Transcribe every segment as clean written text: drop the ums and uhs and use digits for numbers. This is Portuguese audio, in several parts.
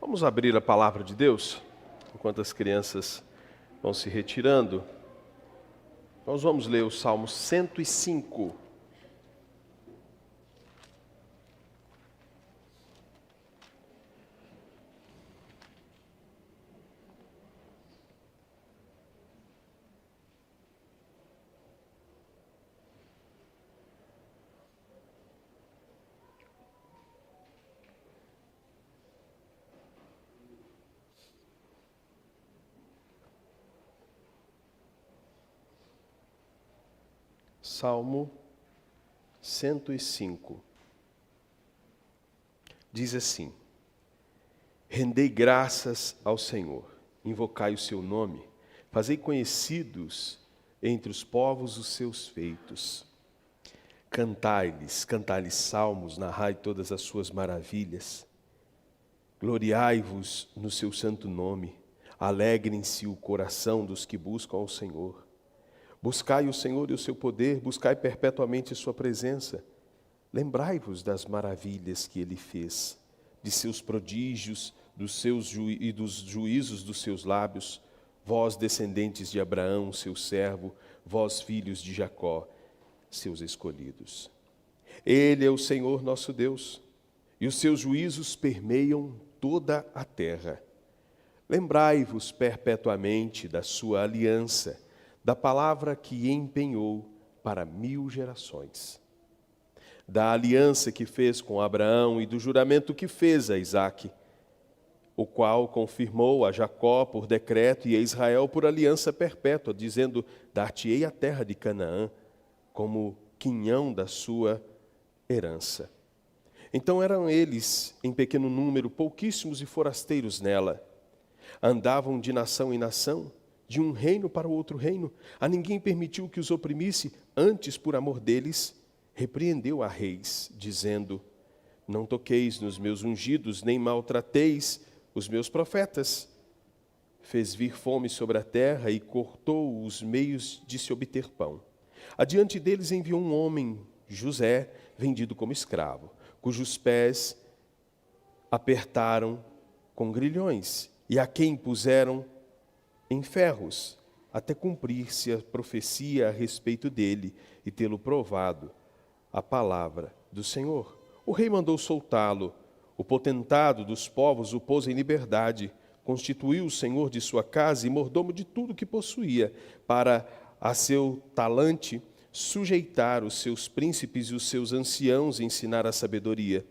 Vamos abrir a palavra de Deus, enquanto as crianças vão se retirando. Nós vamos ler o Salmo 105. Salmo 105. Diz assim: Rendei graças ao Senhor, invocai o seu nome, fazei conhecidos entre os povos os seus feitos. Cantai-lhes salmos, narrai todas as suas maravilhas. Gloriai-vos no seu santo nome, alegrem-se o coração dos que buscam ao Senhor. Buscai o Senhor e o seu poder, buscai perpetuamente sua presença. Lembrai-vos das maravilhas que ele fez, de seus prodígios, e dos juízos dos seus lábios, vós, descendentes de Abraão, seu servo, vós, filhos de Jacó, seus escolhidos. Ele é o Senhor nosso Deus, e os seus juízos permeiam toda a terra. Lembrai-vos perpetuamente da sua aliança, da palavra que empenhou para 1000 gerações, da aliança que fez com Abraão e do juramento que fez a Isaque, o qual confirmou a Jacó por decreto e a Israel por aliança perpétua, dizendo: dar-te-ei a terra de Canaã como quinhão da sua herança. Então eram eles, em pequeno número, pouquíssimos e forasteiros nela. Andavam de nação em nação, de um reino para o outro reino. A ninguém permitiu que os oprimisse, antes, por amor deles, repreendeu a reis, dizendo: não toqueis nos meus ungidos, nem maltrateis os meus profetas. Fez vir fome sobre a terra e cortou os meios de se obter pão. Adiante deles enviou um homem, José, vendido como escravo, cujos pés apertaram com grilhões, e a quem puseram em ferros, até cumprir-se a profecia a respeito dele e tê-lo provado, a palavra do Senhor. O rei mandou soltá-lo, o potentado dos povos o pôs em liberdade, constituiu o senhor de sua casa e mordomo de tudo que possuía, para a seu talante sujeitar os seus príncipes e os seus anciãos e ensinar a sabedoria.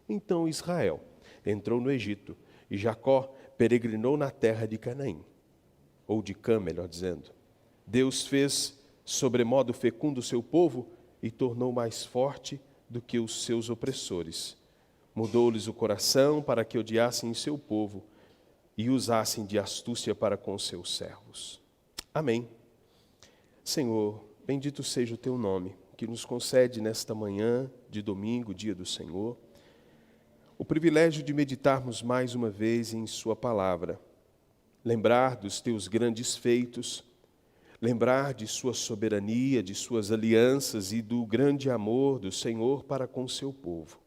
Então Israel entrou no Egito, e Jacó peregrinou na terra de Canaim, ou de Cã, melhor dizendo. Deus fez sobremodo fecundo o seu povo e tornou mais forte do que os seus opressores. Mudou-lhes o coração para que odiassem o seu povo e usassem de astúcia para com os seus servos. Amém. Senhor, bendito seja o teu nome, que nos concede nesta manhã de domingo, dia do Senhor, o privilégio de meditarmos mais uma vez em sua palavra. Lembrar dos teus grandes feitos, lembrar de sua soberania, de suas alianças e do grande amor do Senhor para com o seu povo.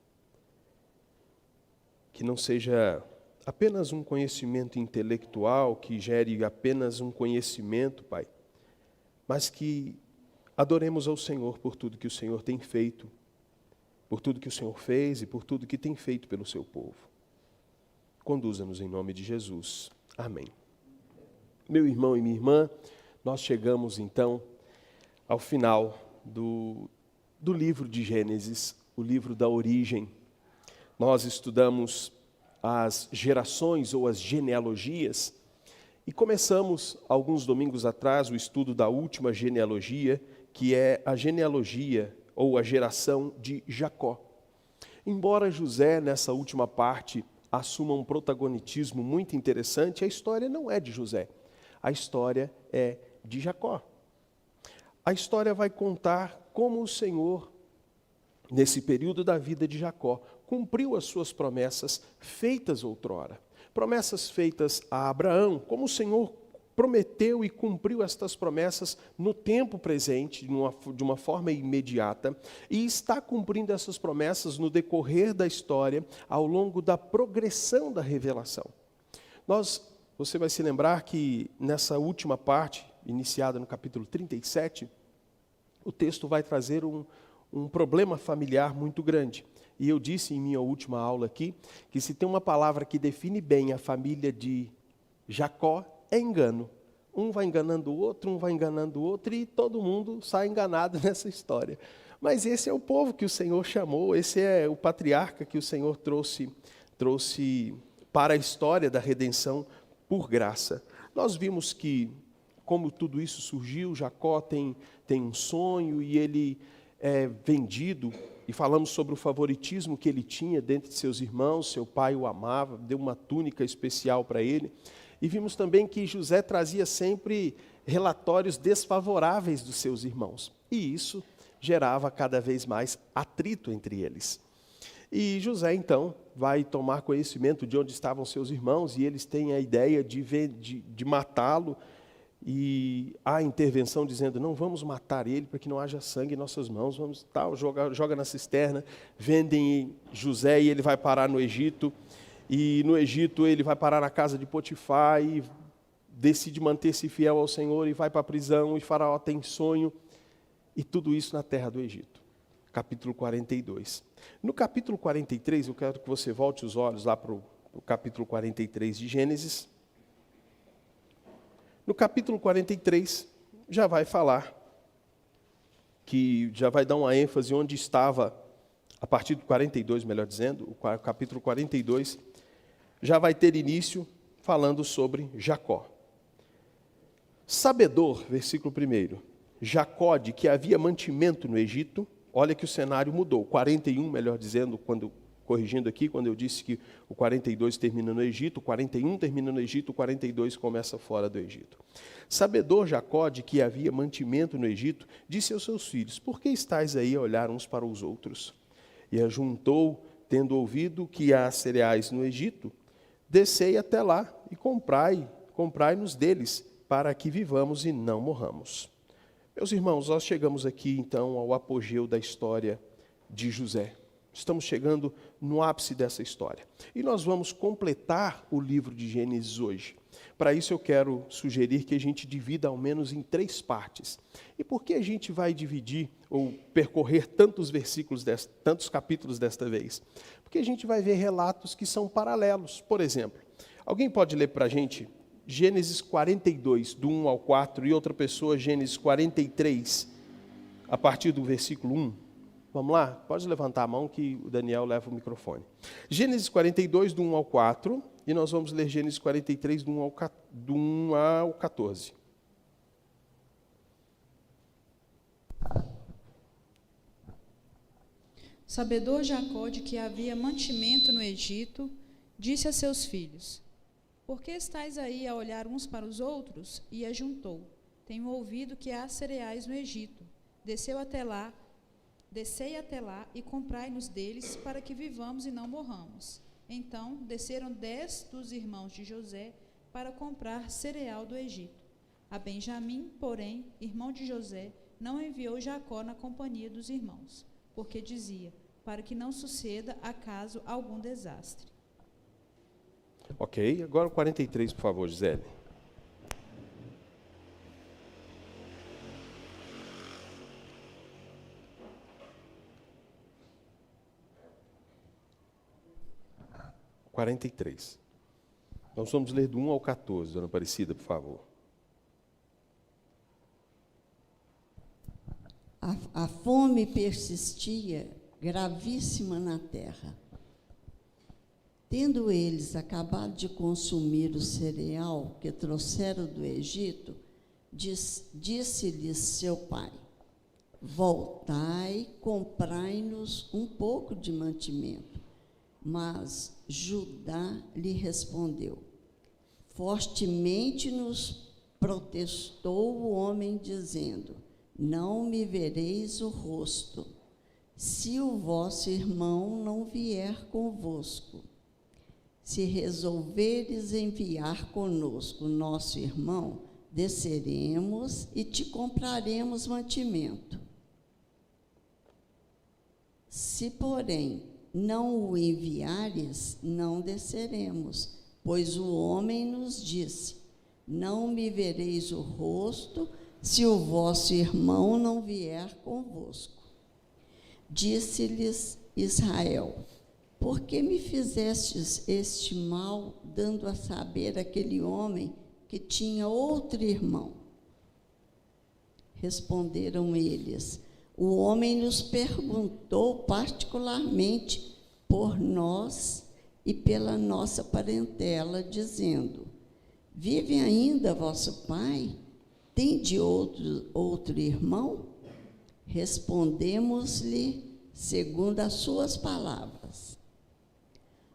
Que não seja apenas um conhecimento intelectual, que gere apenas um conhecimento, Pai, mas que adoremos ao Senhor por tudo que o Senhor tem feito, por tudo que o Senhor fez e por tudo que tem feito pelo seu povo. Conduza-nos em nome de Jesus. Amém. Meu irmão e minha irmã, nós chegamos então ao final do livro de Gênesis, o livro da origem. Nós estudamos as gerações ou as genealogias e começamos, alguns domingos atrás, o estudo da última genealogia, que é a genealogia ou a geração de Jacó. Embora José, nessa última parte, assuma um protagonismo muito interessante, a história não é de José. A história é de Jacó. A história vai contar como o Senhor, nesse período da vida de Jacó, cumpriu as suas promessas feitas outrora. Promessas feitas a Abraão, como o Senhor prometeu e cumpriu estas promessas no tempo presente, de uma forma imediata, e está cumprindo essas promessas no decorrer da história, ao longo da progressão da revelação. Você vai se lembrar que nessa última parte, iniciada no capítulo 37, o texto vai trazer um problema familiar muito grande. E eu disse em minha última aula aqui, que se tem uma palavra que define bem a família de Jacó, é engano. Um vai enganando o outro, e todo mundo sai enganado nessa história. Mas esse é o povo que o Senhor chamou, esse é o patriarca que o Senhor trouxe para a história da redenção por graça. Nós vimos que, como tudo isso surgiu, Jacó tem um sonho e ele é vendido, e falamos sobre o favoritismo que ele tinha dentre de seus irmãos, seu pai o amava, deu uma túnica especial para ele. E vimos também que José trazia sempre relatórios desfavoráveis dos seus irmãos. E isso gerava cada vez mais atrito entre eles. E José, então, vai tomar conhecimento de onde estavam seus irmãos, e eles têm a ideia de matá-lo. E há intervenção dizendo, não, vamos matar ele para que não haja sangue em nossas mãos, joga na cisterna, vendem José e ele vai parar no Egito. E no Egito ele vai parar na casa de Potifar e decide manter-se fiel ao Senhor e vai para a prisão, e Faraó tem sonho, e tudo isso na terra do Egito. Capítulo 42. No capítulo 43, eu quero que você volte os olhos lá para o capítulo 43 de Gênesis. No capítulo 43, já vai falar, que já vai dar uma ênfase onde estava, a partir do 42, melhor dizendo, o capítulo 42, já vai ter início falando sobre Jacó. Sabedor, versículo 1, Jacó, de que havia mantimento no Egito, olha que o cenário mudou, 41, melhor dizendo, corrigindo aqui, quando eu disse que o 42 termina no Egito, o 41 termina no Egito, o 42 começa fora do Egito. Sabedor Jacó de que havia mantimento no Egito, disse aos seus filhos, por que estáis aí a olhar uns para os outros? E ajuntou, tendo ouvido que há cereais no Egito, descei até lá e comprai-nos deles, para que vivamos e não morramos. Meus irmãos, nós chegamos aqui então ao apogeu da história de José. Estamos chegando no ápice dessa história. E nós vamos completar o livro de Gênesis hoje. Para isso eu quero sugerir que a gente divida ao menos em 3 partes. E por que a gente vai dividir ou percorrer tantos capítulos desta vez? Porque a gente vai ver relatos que são paralelos. Por exemplo, alguém pode ler para a gente Gênesis 42, do 1 ao 4, e outra pessoa Gênesis 43, a partir do versículo 1? Vamos lá? Pode levantar a mão que o Daniel leva o microfone. Gênesis 42, do 1 ao 4, e nós vamos ler Gênesis 43, do 1 ao 14. Sabedor Jacó de que havia mantimento no Egito, disse a seus filhos, por que estáis aí a olhar uns para os outros? E ajuntou, tenho ouvido que há cereais no Egito. Descei até lá e comprai-nos deles, para que vivamos e não morramos. Então desceram 10 dos irmãos de José para comprar cereal do Egito. A Benjamim, porém, irmão de José, não enviou Jacó na companhia dos irmãos, porque dizia, para que não suceda acaso algum desastre. Ok, agora o 43, por favor, Gisele. O 43. Nós vamos ler do 1 ao 14, dona Aparecida, por favor. A fome persistia gravíssima na terra. Tendo eles acabado de consumir o cereal que trouxeram do Egito, disse-lhes seu pai, voltai, comprai-nos um pouco de mantimento. Mas Judá lhe respondeu, fortemente nos protestou o homem, dizendo, não me vereis o rosto, se o vosso irmão não vier convosco. Se resolveres enviar conosco nosso irmão, desceremos e te compraremos mantimento. Se, porém, não o enviares, não desceremos, pois o homem nos disse: não me vereis o rosto, se o vosso irmão não vier convosco. Disse-lhes Israel: por que me fizestes este mal, dando a saber aquele homem que tinha outro irmão? Responderam eles: o homem nos perguntou particularmente por nós e pela nossa parentela, dizendo: vive ainda vosso pai? Tende outro irmão? Respondemos-lhe segundo as suas palavras.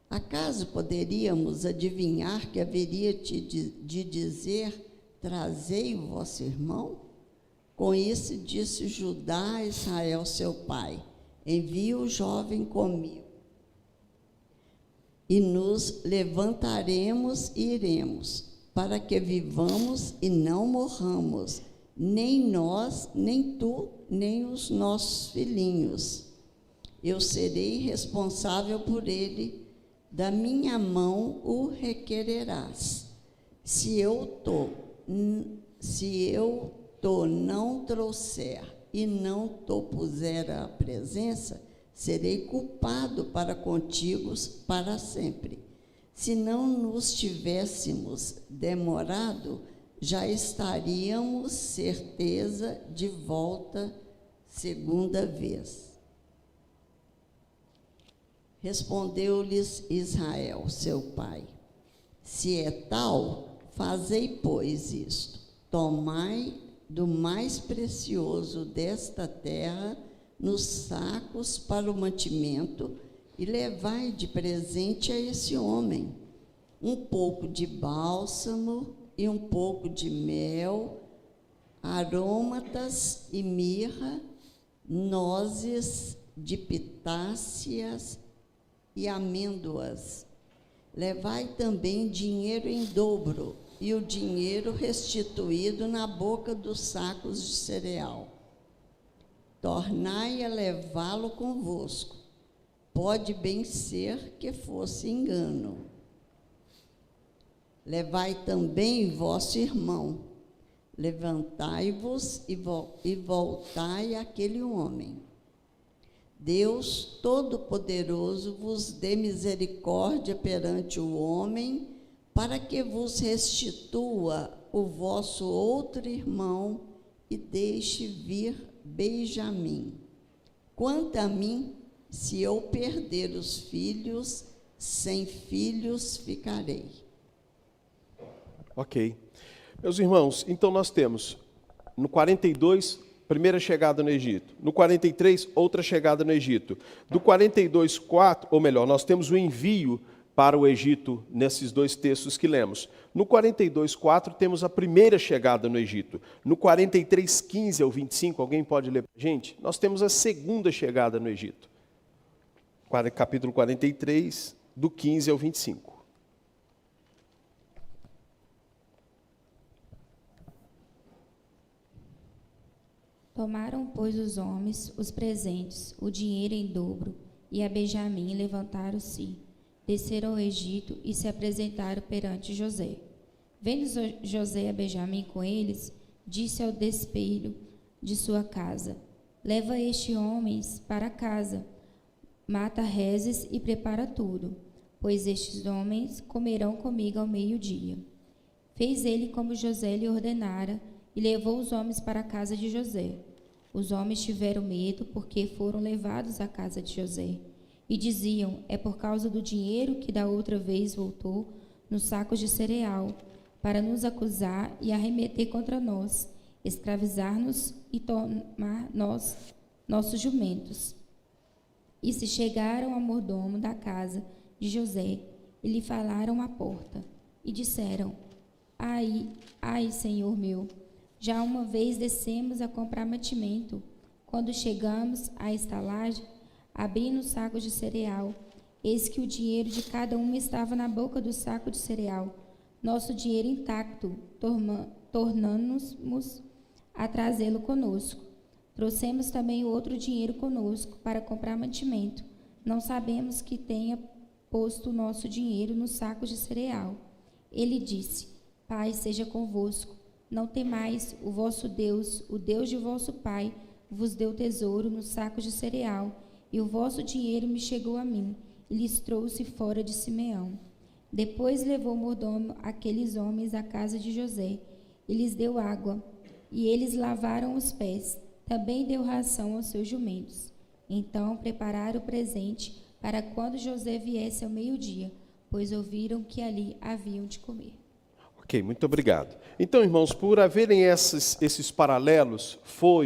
Acaso poderíamos adivinhar que haveria de dizer: trazei o vosso irmão? Com isso disse Judá a Israel seu pai: envie o jovem comigo, e nos levantaremos e iremos, para que vivamos e não morramos, nem nós, nem tu, nem os nossos filhinhos. Eu serei responsável por ele, da minha mão o requererás. Se eu não trouxer e não te puser à presença, serei culpado para contigo para sempre. Se não nos tivéssemos demorado, já estaríamos certeza de volta segunda vez. Respondeu-lhes Israel, seu pai: se é tal, fazei, pois, isto: tomai do mais precioso desta terra nos sacos para o mantimento e levai de presente a esse homem um pouco de bálsamo e um pouco de mel, aromatas e mirra, nozes de pitáceas e amêndoas. Levai também dinheiro em dobro, e o dinheiro restituído na boca dos sacos de cereal. Tornai a levá-lo convosco. Pode bem ser que fosse engano. Levai também vosso irmão. Levantai-vos e voltai àquele homem. Deus Todo-Poderoso vos dê misericórdia perante o homem, para que vos restitua o vosso outro irmão e deixe vir Benjamim. Quanto a mim, se eu perder os filhos, sem filhos ficarei. Ok. Meus irmãos, então nós temos no 42, primeira chegada no Egito. No 43, outra chegada no Egito. Do 42, 4, ou melhor, nós temos o envio para o Egito nesses dois textos que lemos. No 42, 4, temos a primeira chegada no Egito. No 43, 15 ao 25, alguém pode ler para a gente? Nós temos a segunda chegada no Egito. Capítulo 43, do 15 ao 25. Tomaram, pois, os homens os presentes, o dinheiro em dobro, e a Benjamim levantaram-se, desceram ao Egito e se apresentaram perante José. Vendo José a Benjamim com eles, disse ao despeiro de sua casa: leva este homens para casa, mata rezes e prepara tudo, pois estes homens comerão comigo ao meio-dia. Fez ele como José lhe ordenara, e levou os homens para a casa de José. Os homens tiveram medo, porque foram levados à casa de José. E diziam: é por causa do dinheiro que da outra vez voltou nos sacos de cereal, para nos acusar e arremeter contra nós, escravizar-nos e tomar nossos jumentos. E se chegaram ao mordomo da casa de José, e lhe falaram à porta, e disseram: ai, senhor meu, já uma vez descemos a comprar mantimento. Quando chegamos à estalagem, abrimos sacos de cereal, Eis que o dinheiro de cada um estava na boca do saco de cereal, nosso dinheiro intacto, tornamos-nos a trazê-lo conosco. Trouxemos também o outro dinheiro conosco para comprar mantimento. Não sabemos que tenha posto o nosso dinheiro no saco de cereal. Ele disse: Pai seja convosco. Não temais, o vosso Deus, o Deus de vosso pai, vos deu tesouro no saco de cereal, e o vosso dinheiro me chegou a mim, e lhes trouxe fora de Simeão. Depois levou o mordomo aqueles homens à casa de José, e lhes deu água, e eles lavaram os pés. Também deu ração aos seus jumentos. Então prepararam o presente para quando José viesse ao meio-dia, pois ouviram que ali haviam de comer. Ok, muito obrigado. Então, irmãos, por haverem esses paralelos,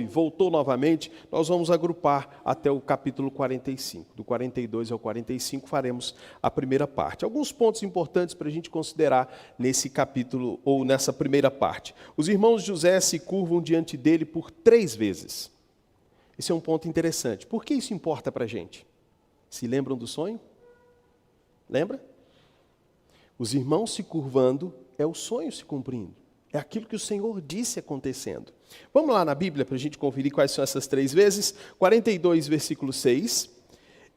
voltou novamente, nós vamos agrupar até o capítulo 45. Do 42 ao 45 faremos a primeira parte. Alguns pontos importantes para a gente considerar nesse capítulo, ou nessa primeira parte. Os irmãos de José se curvam diante dele por 3 vezes. Esse é um ponto interessante. Por que isso importa para a gente? Se lembram do sonho? Lembra? Os irmãos se curvando é o sonho se cumprindo. É aquilo que o Senhor disse acontecendo. Vamos lá na Bíblia para a gente conferir quais são essas 3 vezes. 42, versículo 6,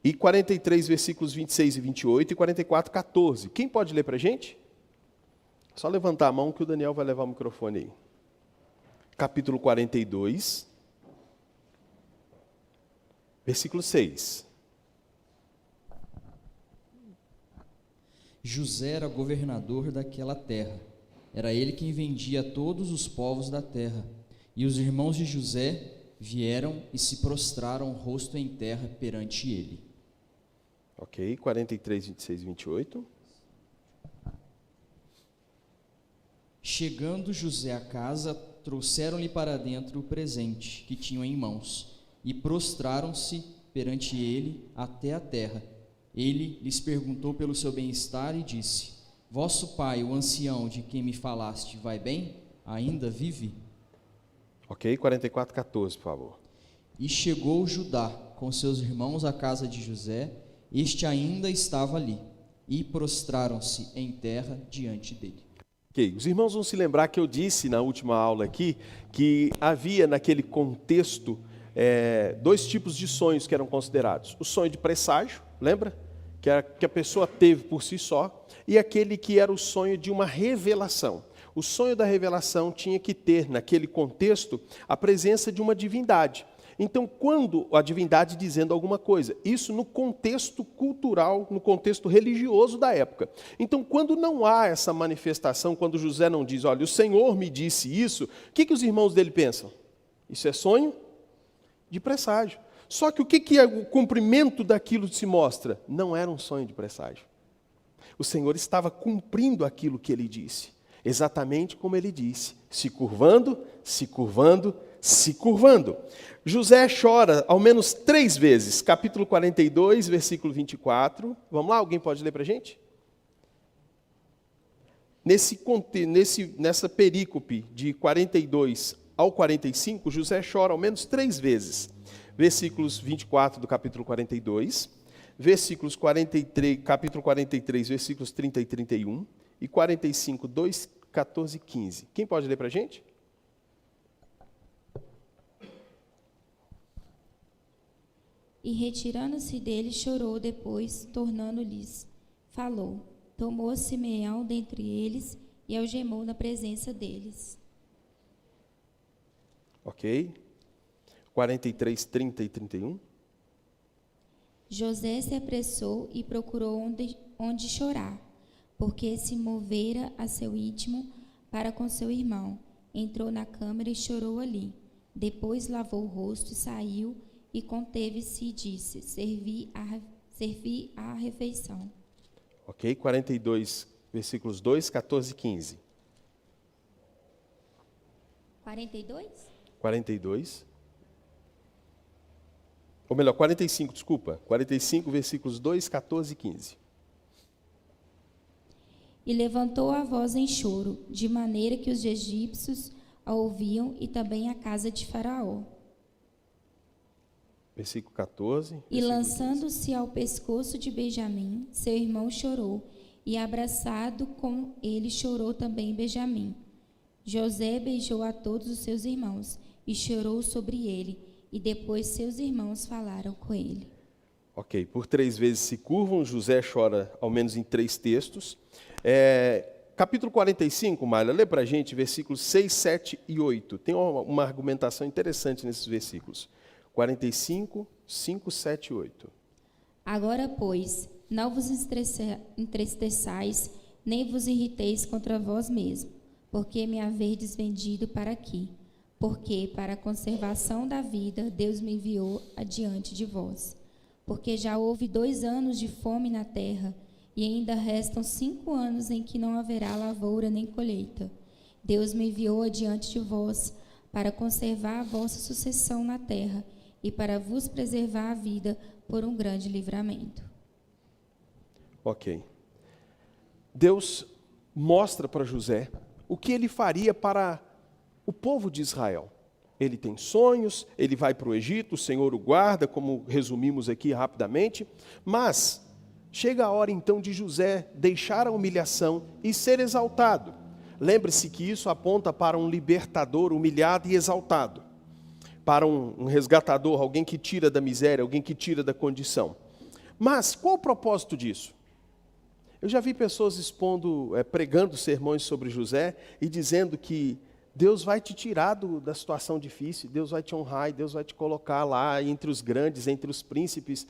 e 43, versículos 26 e 28, e 44, 14. Quem pode ler para a gente? Só levantar a mão que o Daniel vai levar o microfone aí. Capítulo 42, versículo 6. José era governador daquela terra. Era ele quem vendia a todos os povos da terra. E os irmãos de José vieram e se prostraram rosto em terra perante ele. Ok, 43, 26 e 28. Chegando José à casa, trouxeram-lhe para dentro o presente que tinham em mãos, e prostraram-se perante ele até a terra. Ele lhes perguntou pelo seu bem-estar e disse: Vosso pai, o ancião de quem me falaste, vai bem? Ainda vive? Ok, 44, 14, por favor. E chegou Judá com seus irmãos à casa de José, este ainda estava ali, e prostraram-se em terra diante dele. Ok, os irmãos vão se lembrar que eu disse na última aula aqui, que havia naquele contexto 2 tipos de sonhos que eram considerados. O sonho de presságio, lembra? Que a pessoa teve por si só, e aquele que era o sonho de uma revelação. O sonho da revelação tinha que ter, naquele contexto, a presença de uma divindade. Então, quando a divindade dizendo alguma coisa, isso no contexto cultural, no contexto religioso da época. Então, quando não há essa manifestação, quando José não diz, olha, o Senhor me disse isso, o que os irmãos dele pensam? Isso é sonho de presságio. Só que o que é o cumprimento daquilo que se mostra? Não era um sonho de presságio. O Senhor estava cumprindo aquilo que ele disse, exatamente como ele disse, se curvando, se curvando, se curvando. José chora ao menos 3 vezes, capítulo 42, versículo 24. Vamos lá, alguém pode ler para a gente? Nessa perícope de 42 ao 45, José chora ao menos 3 vezes. Versículos 24 do capítulo 42, versículos 43, capítulo 43, versículos 30 e 31, e 45, 2, 14 e 15. Quem pode ler para a gente? E retirando-se dele, chorou depois, tornando-lhes, falou. Tomou Simeão dentre eles e algemou na presença deles. Ok. 43, 30 e 31. José se apressou e procurou onde chorar, porque se movera a seu íntimo para com seu irmão. Entrou na câmara e chorou ali. Depois lavou o rosto e saiu, e conteve-se e disse, servi a refeição. Ok, 42, versículos 2, 14 e 15. 42? 42. Ou melhor, 45, desculpa. 45, versículos 2, 14 e 15. E levantou a voz em choro, de maneira que os egípcios a ouviam e também a casa de Faraó. Versículo 14. E versículo lançando-se ao pescoço de Benjamim, seu irmão chorou, e abraçado com ele chorou também Benjamim. José beijou a todos os seus irmãos, e chorou sobre ele, e depois seus irmãos falaram com ele. Ok, por 3 vezes se curvam, José chora ao menos em 3 textos. Capítulo 45, Marla, lê para a gente versículos 6, 7 e 8. Tem uma argumentação interessante nesses versículos. 45, 5, 7 e 8. Agora, pois, não vos entristeçais, nem vos irriteis contra vós mesmos, porque me haverdes vendido para aqui. Porque, para a conservação da vida, Deus me enviou adiante de vós. Porque já houve 2 anos de fome na terra, e ainda restam 5 anos em que não haverá lavoura nem colheita. Deus me enviou adiante de vós, para conservar a vossa sucessão na terra, e para vos preservar a vida por um grande livramento. Ok. Deus mostra para José o que ele faria para o povo de Israel. Ele tem sonhos, ele vai para o Egito, o Senhor o guarda, como resumimos aqui rapidamente, mas chega a hora então de José deixar a humilhação e ser exaltado. Lembre-se que isso aponta para um libertador humilhado e exaltado, para um resgatador, alguém que tira da miséria, alguém que tira da condição. Mas qual o propósito disso? Eu já vi pessoas pregando sermões sobre José e dizendo que Deus vai te tirar da situação difícil, Deus vai te honrar e Deus vai te colocar lá entre os grandes, entre os príncipes.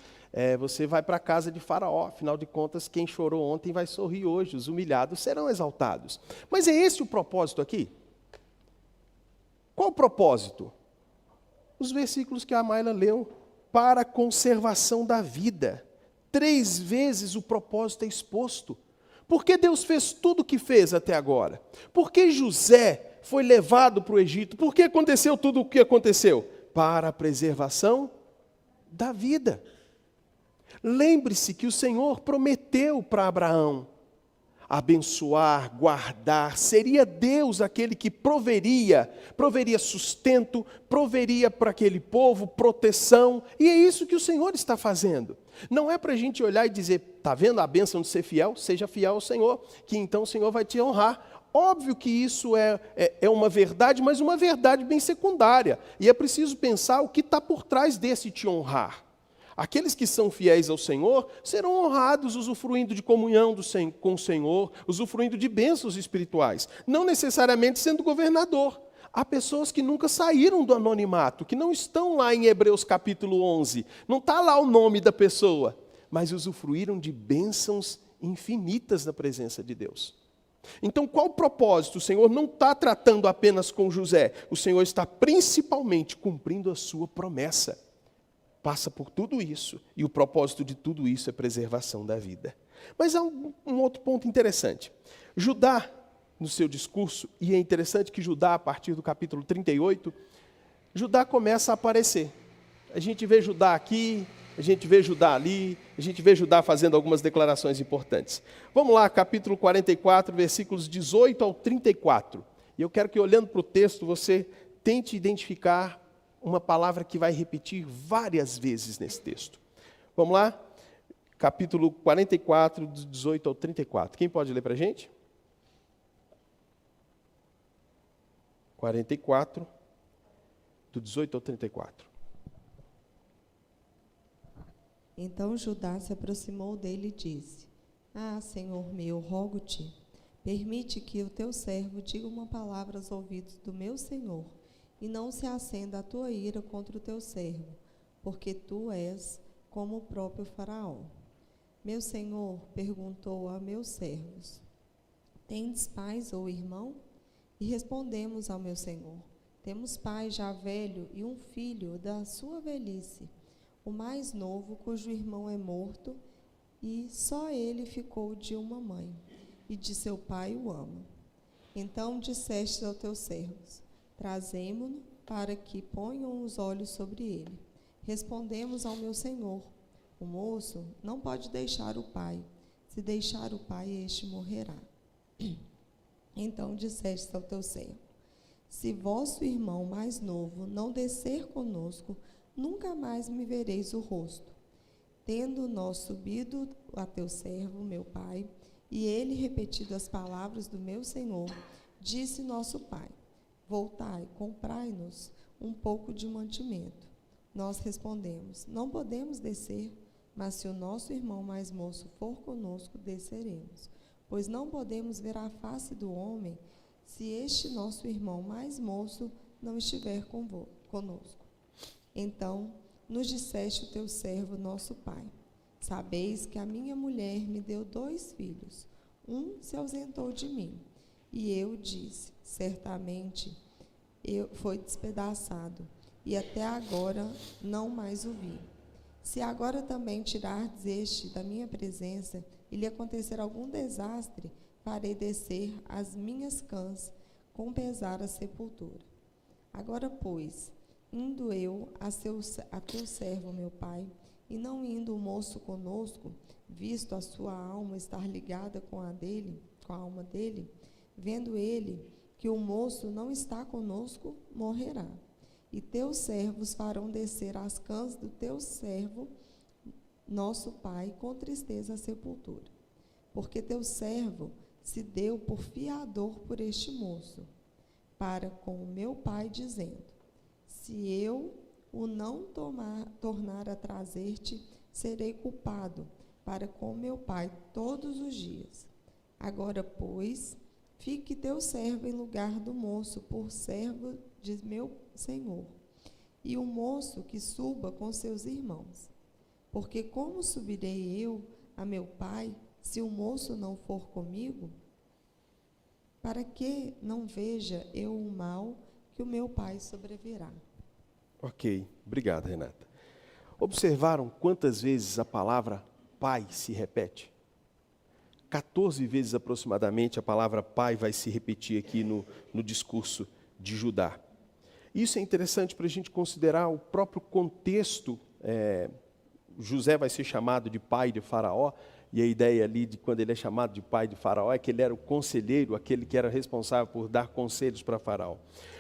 Você vai para a casa de Faraó, afinal de contas, quem chorou ontem vai sorrir hoje, os humilhados serão exaltados. Mas é esse o propósito aqui? Qual o propósito? Os versículos que a Mayla leu, para a conservação da vida. 3 vezes o propósito é exposto. Por que Deus fez tudo o que fez até agora? Por que José foi levado para o Egito? Por que aconteceu tudo o que aconteceu? Para a preservação da vida. Lembre-se que o Senhor prometeu para Abraão abençoar, guardar, seria Deus aquele que proveria sustento, proveria para aquele povo proteção, e é isso que o Senhor está fazendo. Não é para a gente olhar e dizer, está vendo a bênção de ser fiel? Seja fiel ao Senhor, que então o Senhor vai te honrar. Óbvio que isso é uma verdade, mas uma verdade bem secundária, e é preciso pensar o que está por trás desse te honrar. Aqueles que são fiéis ao Senhor serão honrados usufruindo de comunhão com o Senhor, usufruindo de bênçãos espirituais, não necessariamente sendo governador. Há pessoas que nunca saíram do anonimato, que não estão lá em Hebreus capítulo 11, não está lá o nome da pessoa, mas usufruíram de bênçãos infinitas na presença de Deus. Então, qual o propósito? O Senhor não está tratando apenas com José, o Senhor está principalmente cumprindo a sua promessa. Passa por tudo isso, e o propósito de tudo isso é preservação da vida. Mas há um outro ponto interessante. Judá, no seu discurso, e é interessante que Judá, a partir do capítulo 38, Judá começa a aparecer. A gente vê Judá aqui, a gente vê Judá ali, a gente vê Judá fazendo algumas declarações importantes. Vamos lá, capítulo 44, versículos 18 ao 34. E eu quero que, olhando para o texto, você tente identificar uma palavra que vai repetir várias vezes nesse texto. Vamos lá? Capítulo 44, de 18 ao 34. Quem pode ler para a gente? 44, do 18 ao 34. Então Judá se aproximou dele e disse: Ah, Senhor meu, rogo-te, permite que o teu servo diga uma palavra aos ouvidos do meu senhor, e não se acenda a tua ira contra o teu servo, porque tu és como o próprio Faraó. Meu senhor perguntou a meus servos: Tendes pais ou irmão? E respondemos ao meu senhor: Temos pai já velho e um filho da sua velhice, o mais novo, cujo irmão é morto, e só ele ficou de uma mãe, e de seu pai o ama. Então disseste aos teus servos: Trazemo-no para que ponham os olhos sobre ele. Respondemos ao meu senhor: O moço não pode deixar o pai. Se deixar o pai, este morrerá. Então disseste ao teu servo: Se vosso irmão mais novo não descer conosco, nunca mais me vereis o rosto. Tendo nós subido a teu servo, meu pai, e ele repetido as palavras do meu senhor, disse nosso pai: voltai, comprai-nos um pouco de mantimento. Nós respondemos: não podemos descer, mas se o nosso irmão mais moço for conosco, desceremos. Pois não podemos ver a face do homem, se este nosso irmão mais moço não estiver conosco. Então nos disseste o teu servo, nosso pai: sabeis que a minha mulher me deu 2 filhos, um se ausentou de mim. E eu disse: certamente foi despedaçado, e até agora não mais o vi. Se agora também tirardes este da minha presença, e lhe acontecer algum desastre, farei descer as minhas cãs com pesar à sepultura. Agora, pois, indo eu a teu servo, meu pai, e não indo o moço conosco, visto a sua alma estar ligada com a alma dele, vendo ele que o moço não está conosco, morrerá. E teus servos farão descer as cãs do teu servo, nosso pai, com tristeza à sepultura. Porque teu servo se deu por fiador por este moço, para com o meu pai, dizendo: se eu o não tornar a trazer-te, serei culpado para com meu pai todos os dias. Agora, pois, fique teu servo em lugar do moço, por servo de meu senhor, e o moço que suba com seus irmãos. Porque como subirei eu a meu pai, se o moço não for comigo? Para que não veja eu o mal que o meu pai sobrevirá. Ok, obrigado, Renata. Observaram quantas vezes a palavra pai se repete? 14 vezes aproximadamente a palavra pai vai se repetir aqui no discurso de Judá. Isso é interessante para a gente considerar o próprio contexto. José vai ser chamado de pai de Faraó, e a ideia ali de quando ele é chamado de pai de Faraó é que ele era o conselheiro, aquele que era responsável por dar conselhos para Faraó.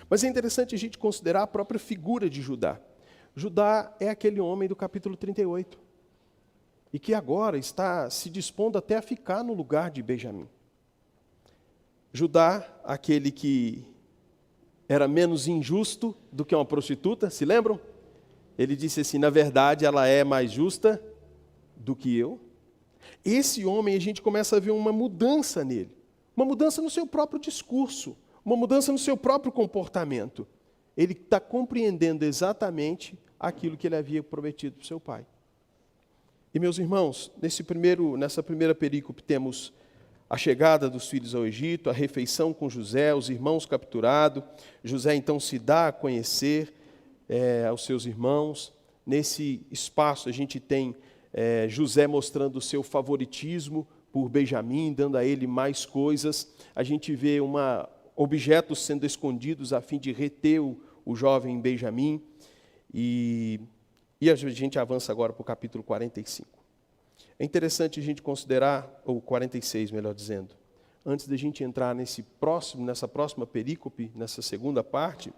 Mas é interessante a gente considerar a própria figura de Judá. Judá é aquele homem do capítulo 38, e que agora está se dispondo até a ficar no lugar de Benjamim. Judá, aquele que era menos injusto do que uma prostituta, se lembram? Ele disse assim: na verdade ela é mais justa do que eu. Esse homem, a gente começa a ver uma mudança nele, uma mudança no seu próprio discurso, uma mudança no seu próprio comportamento. Ele está compreendendo exatamente aquilo que ele havia prometido para o seu pai. E, meus irmãos, nessa primeira perícope temos a chegada dos filhos ao Egito, a refeição com José, os irmãos capturados. José então se dá a conhecer aos seus irmãos. Nesse espaço a gente tem José mostrando o seu favoritismo por Benjamim, dando a ele mais coisas. A gente vê objetos sendo escondidos a fim de reter o jovem Benjamim. E a gente avança agora para o capítulo 45. É interessante a gente considerar, ou 46, melhor dizendo, antes da gente entrar nessa próxima perícope, nessa segunda parte,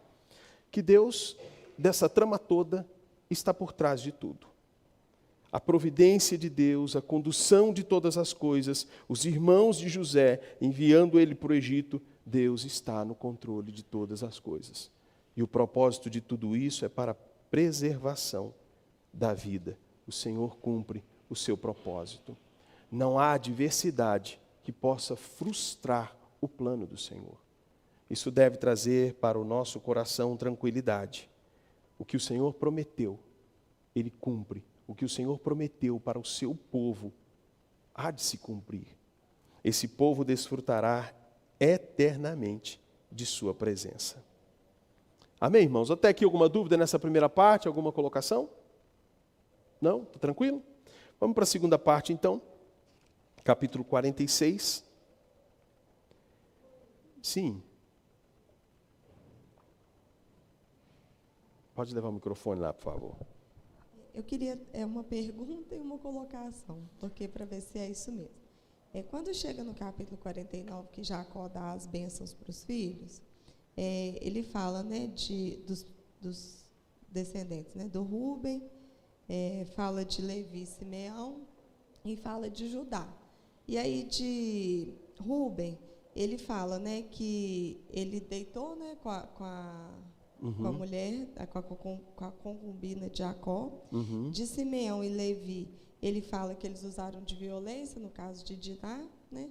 que Deus, dessa trama toda, está por trás de tudo. A providência de Deus, a condução de todas as coisas, os irmãos de José enviando ele para o Egito, Deus está no controle de todas as coisas. E o propósito de tudo isso é para a preservação da vida. O Senhor cumpre o seu propósito. Não há adversidade que possa frustrar o plano do Senhor. Isso deve trazer para o nosso coração tranquilidade. O que o Senhor prometeu, Ele cumpre. O que o Senhor prometeu para o seu povo há de se cumprir. Esse povo desfrutará eternamente de sua presença. Amém, irmãos? Até aqui alguma dúvida nessa primeira parte? Alguma colocação? Não? Está tranquilo? Vamos para a segunda parte, então. Capítulo 46. Sim. Pode levar o microfone lá, por favor. Eu queria uma pergunta e uma colocação, porque para ver se é isso mesmo. Quando chega no capítulo 49, que Jacó dá as bênçãos para os filhos, ele fala, né, descendentes, né? Do Rúben, fala de Levi e Simeão, e fala de Judá. E aí, de Rúben, ele fala, né, que ele deitou, né, com a mulher, com a concubina de Jacó. De Simeão e Levi, ele fala que eles usaram de violência, no caso de Diná, né?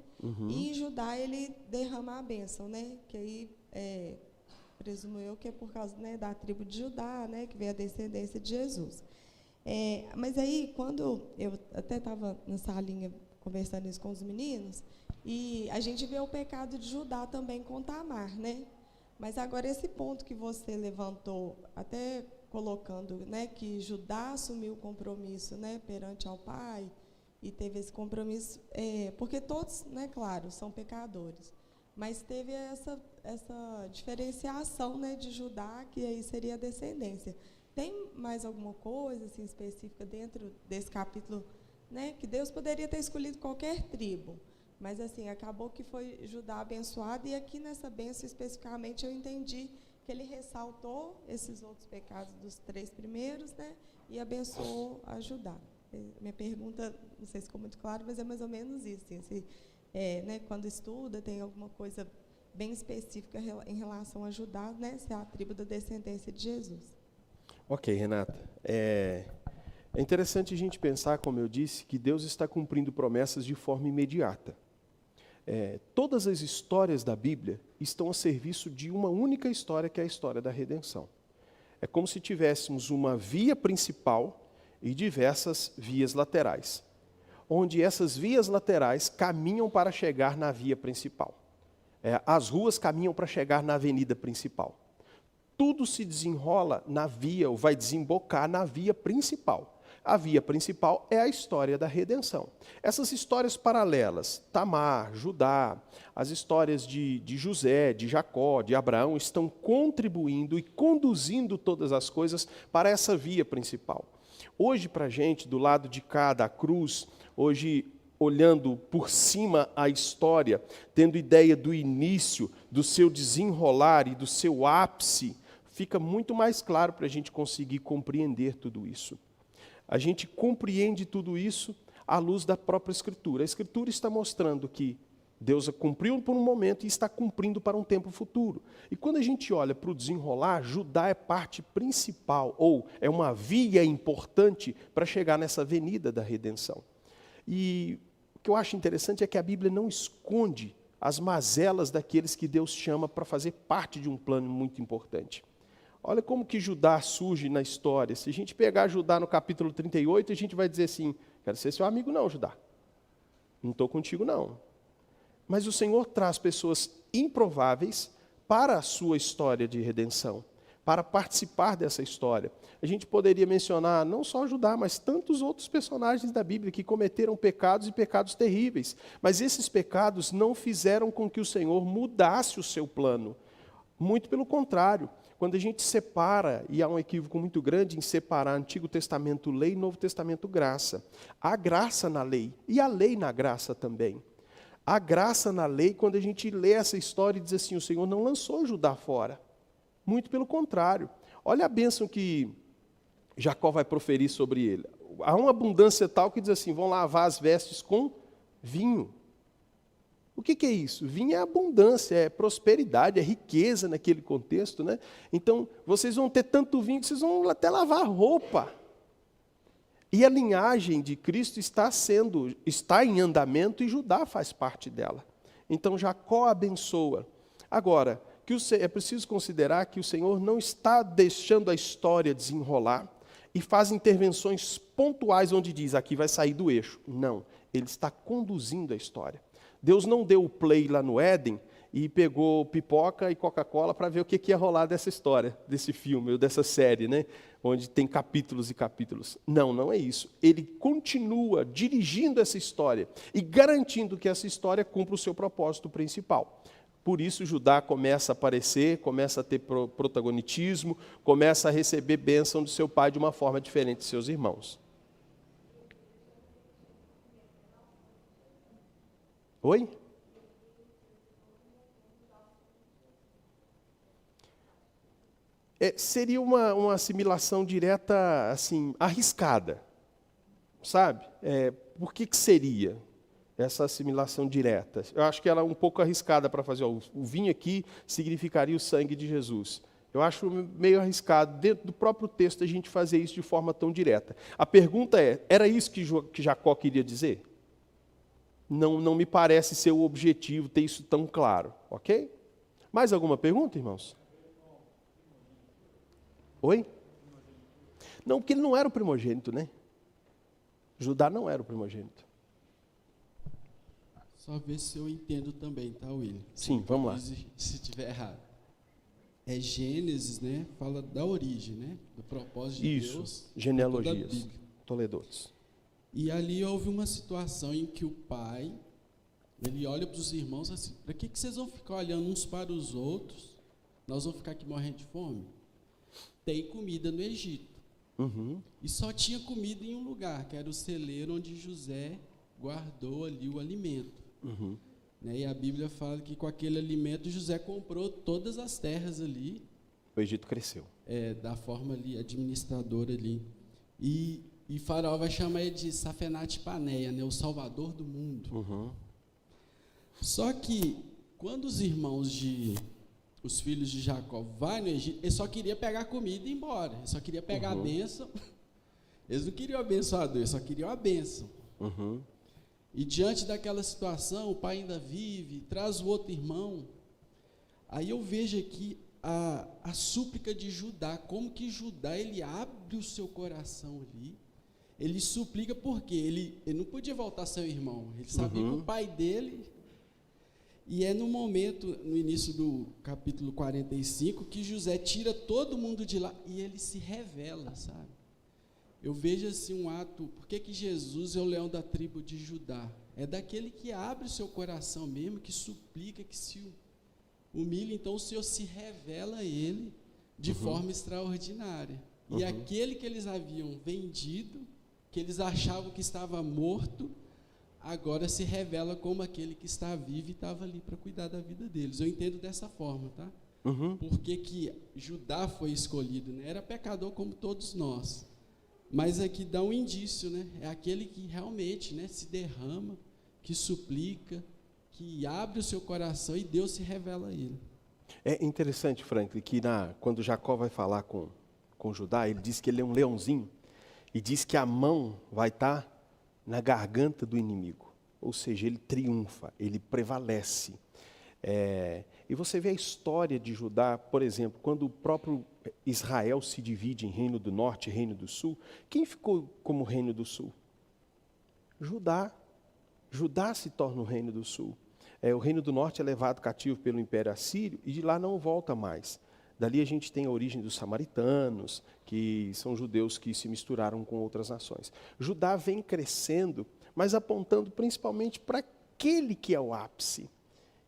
E Judá, ele derrama a bênção, né? Que aí, presumo eu que é por causa, né, da tribo de Judá, né, que vem a descendência de Jesus. Mas aí, quando eu até estava na salinha conversando isso com os meninos, e a gente vê o pecado de Judá também com Tamar, né? Mas agora esse ponto que você levantou, até colocando, né, que Judá assumiu o compromisso, né, perante ao pai, e teve esse compromisso, porque todos, né, claro, são pecadores, mas teve essa diferenciação, né, de Judá, que aí seria a descendência. Tem mais alguma coisa assim, específica dentro desse capítulo, né, que Deus poderia ter escolhido qualquer tribo, mas assim, acabou que foi Judá abençoado, e aqui nessa bênção especificamente eu entendi que ele ressaltou esses outros pecados dos 3 primeiros, né, e abençoou a Judá. Minha pergunta, não sei se ficou muito claro, mas é mais ou menos isso. Assim, se, né, quando estuda, tem alguma coisa bem específica em relação a Judá, né, se é a tribo da descendência de Jesus. Ok, Renata. É interessante a gente pensar, como eu disse, que Deus está cumprindo promessas de forma imediata. Todas as histórias da Bíblia estão a serviço de uma única história, que é a história da redenção. É como se tivéssemos uma via principal e diversas vias laterais, onde essas vias laterais caminham para chegar na via principal. As ruas caminham para chegar na avenida principal. Tudo se desenrola na via, ou vai desembocar na via principal. A via principal é a história da redenção. Essas histórias paralelas, Tamar, Judá, as histórias de José, de Jacó, de Abraão, estão contribuindo e conduzindo todas as coisas para essa via principal. Hoje, para a gente, do lado de cá da cruz, hoje, olhando por cima a história, tendo ideia do início, do seu desenrolar e do seu ápice, fica muito mais claro para a gente conseguir compreender tudo isso. A gente compreende tudo isso à luz da própria Escritura. A Escritura está mostrando que Deus cumpriu por um momento e está cumprindo para um tempo futuro. E quando a gente olha para o desenrolar, Judá é parte principal, ou é uma via importante para chegar nessa avenida da redenção. E o que eu acho interessante é que a Bíblia não esconde as mazelas daqueles que Deus chama para fazer parte de um plano muito importante. Olha como que Judá surge na história. Se a gente pegar Judá no capítulo 38, a gente vai dizer assim, quero ser seu amigo não, Judá. Não estou contigo não. Mas o Senhor traz pessoas improváveis para a sua história de redenção, para participar dessa história. A gente poderia mencionar não só Judá, mas tantos outros personagens da Bíblia que cometeram pecados e pecados terríveis. Mas esses pecados não fizeram com que o Senhor mudasse o seu plano. Muito pelo contrário. Quando a gente separa, e há um equívoco muito grande em separar Antigo Testamento lei e Novo Testamento graça. Há graça na lei, e há lei na graça também. Há graça na lei quando a gente lê essa história e diz assim, o Senhor não lançou Judá fora. Muito pelo contrário. Olha a bênção que Jacó vai proferir sobre ele. Há uma abundância tal que diz assim, vão lavar as vestes com vinho. O que é isso? Vinho é abundância, é prosperidade, é riqueza naquele contexto, né? Então, vocês vão ter tanto vinho que vocês vão até lavar roupa. E a linhagem de Cristo está em andamento e Judá faz parte dela. Então, Jacó abençoa. Agora, é preciso considerar que o Senhor não está deixando a história desenrolar e faz intervenções pontuais onde diz, aqui vai sair do eixo. Não, ele está conduzindo a história. Deus não deu o play lá no Éden e pegou pipoca e Coca-Cola para ver o que ia rolar dessa história, desse filme, ou dessa série, né? Onde tem capítulos e capítulos. Não, não é isso. Ele continua dirigindo essa história e garantindo que essa história cumpra o seu propósito principal. Por isso, Judá começa a aparecer, começa a ter protagonismo, começa a receber bênção do seu pai de uma forma diferente de seus irmãos. Oi? seria uma assimilação direta, assim, arriscada, sabe? Por que seria essa assimilação direta? Eu acho que ela é um pouco arriscada para fazer. O vinho aqui significaria o sangue de Jesus. Eu acho meio arriscado, dentro do próprio texto, a gente fazer isso de forma tão direta. A pergunta era isso que Jacó queria dizer? Não me parece ser o objetivo ter isso tão claro, ok? Mais alguma pergunta, irmãos? Oi? Não, porque ele não era o primogênito, né? Judá não era o primogênito. Só ver se eu entendo também, tá, William? Sim, vamos lá. Se tiver errado. Gênesis, né? Fala da origem, né? Do propósito de Deus. Isso, genealogias, Toledotes. E ali houve uma situação em que o pai, ele olha para os irmãos assim, para que vocês vão ficar olhando uns para os outros? Nós vamos ficar aqui morrendo de fome? Tem comida no Egito. Uhum. E só tinha comida em um lugar, que era o celeiro onde José guardou ali o alimento. Uhum. Né? E a Bíblia fala que com aquele alimento José comprou todas as terras ali. O Egito cresceu. Da forma ali, administradora ali. E Faraó vai chamar ele de Safenate Paneia, né? O salvador do mundo. Uhum. Só que, quando os os filhos de Jacó vão no Egito, eles só queriam pegar comida e ir embora. Eles só queriam pegar a bênção. Eles não queriam abençoar Deus, só queriam a bênção. Uhum. E diante daquela situação, o pai ainda vive, traz o outro irmão. Aí eu vejo aqui a súplica de Judá, como que Judá, ele abre o seu coração ali, ele suplica porque ele não podia voltar a ser o irmão, ele sabia que o pai dele, e é no momento, no início do capítulo 45, que José tira todo mundo de lá e ele se revela, sabe? Eu vejo assim um ato, por que Jesus é o leão da tribo de Judá? É daquele que abre o seu coração mesmo, que suplica, que se humilha, então o Senhor se revela a ele de forma extraordinária. E aquele que eles haviam vendido, que eles achavam que estava morto, agora se revela como aquele que está vivo e estava ali para cuidar da vida deles. Eu entendo dessa forma, tá? Porque que Judá foi escolhido, né? Era pecador como todos nós. Mas aqui dá um indício, né? É aquele que realmente, né, se derrama, que suplica, que abre o seu coração e Deus se revela a ele. É interessante, Franklin, que quando Jacó vai falar com Judá, ele diz que ele é um leãozinho e diz que a mão vai estar na garganta do inimigo. Ou seja, ele triunfa, ele prevalece. E você vê a história de Judá, por exemplo, quando o próprio Israel se divide em reino do norte e reino do sul, quem ficou como reino do sul? Judá. Judá se torna o reino do sul. O reino do norte é levado cativo pelo Império Assírio e de lá não volta mais. Dali a gente tem a origem dos samaritanos, que são judeus que se misturaram com outras nações. Judá vem crescendo, mas apontando principalmente para aquele que é o ápice.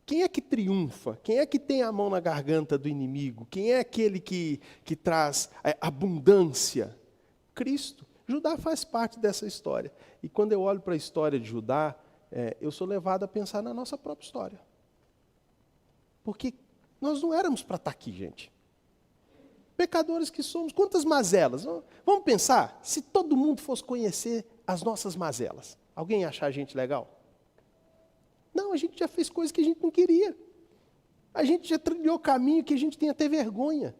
Quem é que triunfa? Quem é que tem a mão na garganta do inimigo? Quem é aquele que traz abundância? Cristo. Judá faz parte dessa história. E quando eu olho para a história de Judá, eu sou levado a pensar na nossa própria história. Porque nós não éramos para estar aqui, gente. Pecadores que somos, quantas mazelas? Vamos pensar, se todo mundo fosse conhecer as nossas mazelas, alguém ia achar a gente legal? Não, a gente já fez coisas que a gente não queria. A gente já trilhou caminho que a gente tem até vergonha.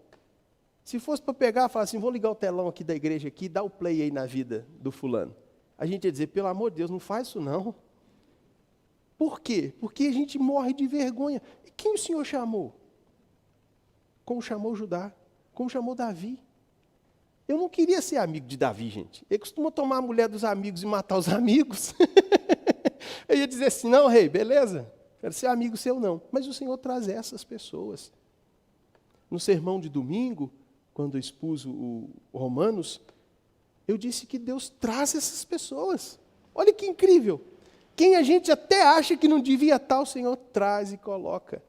Se fosse para pegar e falar assim, vou ligar o telão aqui da igreja aqui, dá o play aí na vida do fulano. A gente ia dizer, pelo amor de Deus, não faz isso não. Por quê? Porque a gente morre de vergonha. E quem o Senhor chamou? Como chamou Judá? Como chamou Davi? Eu não queria ser amigo de Davi, gente. Ele costuma tomar a mulher dos amigos e matar os amigos. Eu ia dizer assim, não, rei, beleza, quero ser amigo seu não. Mas o Senhor traz essas pessoas. No sermão de domingo, quando eu expus o Romanos, eu disse que Deus traz essas pessoas. Olha que incrível. Quem a gente até acha que não devia estar, o Senhor traz e coloca.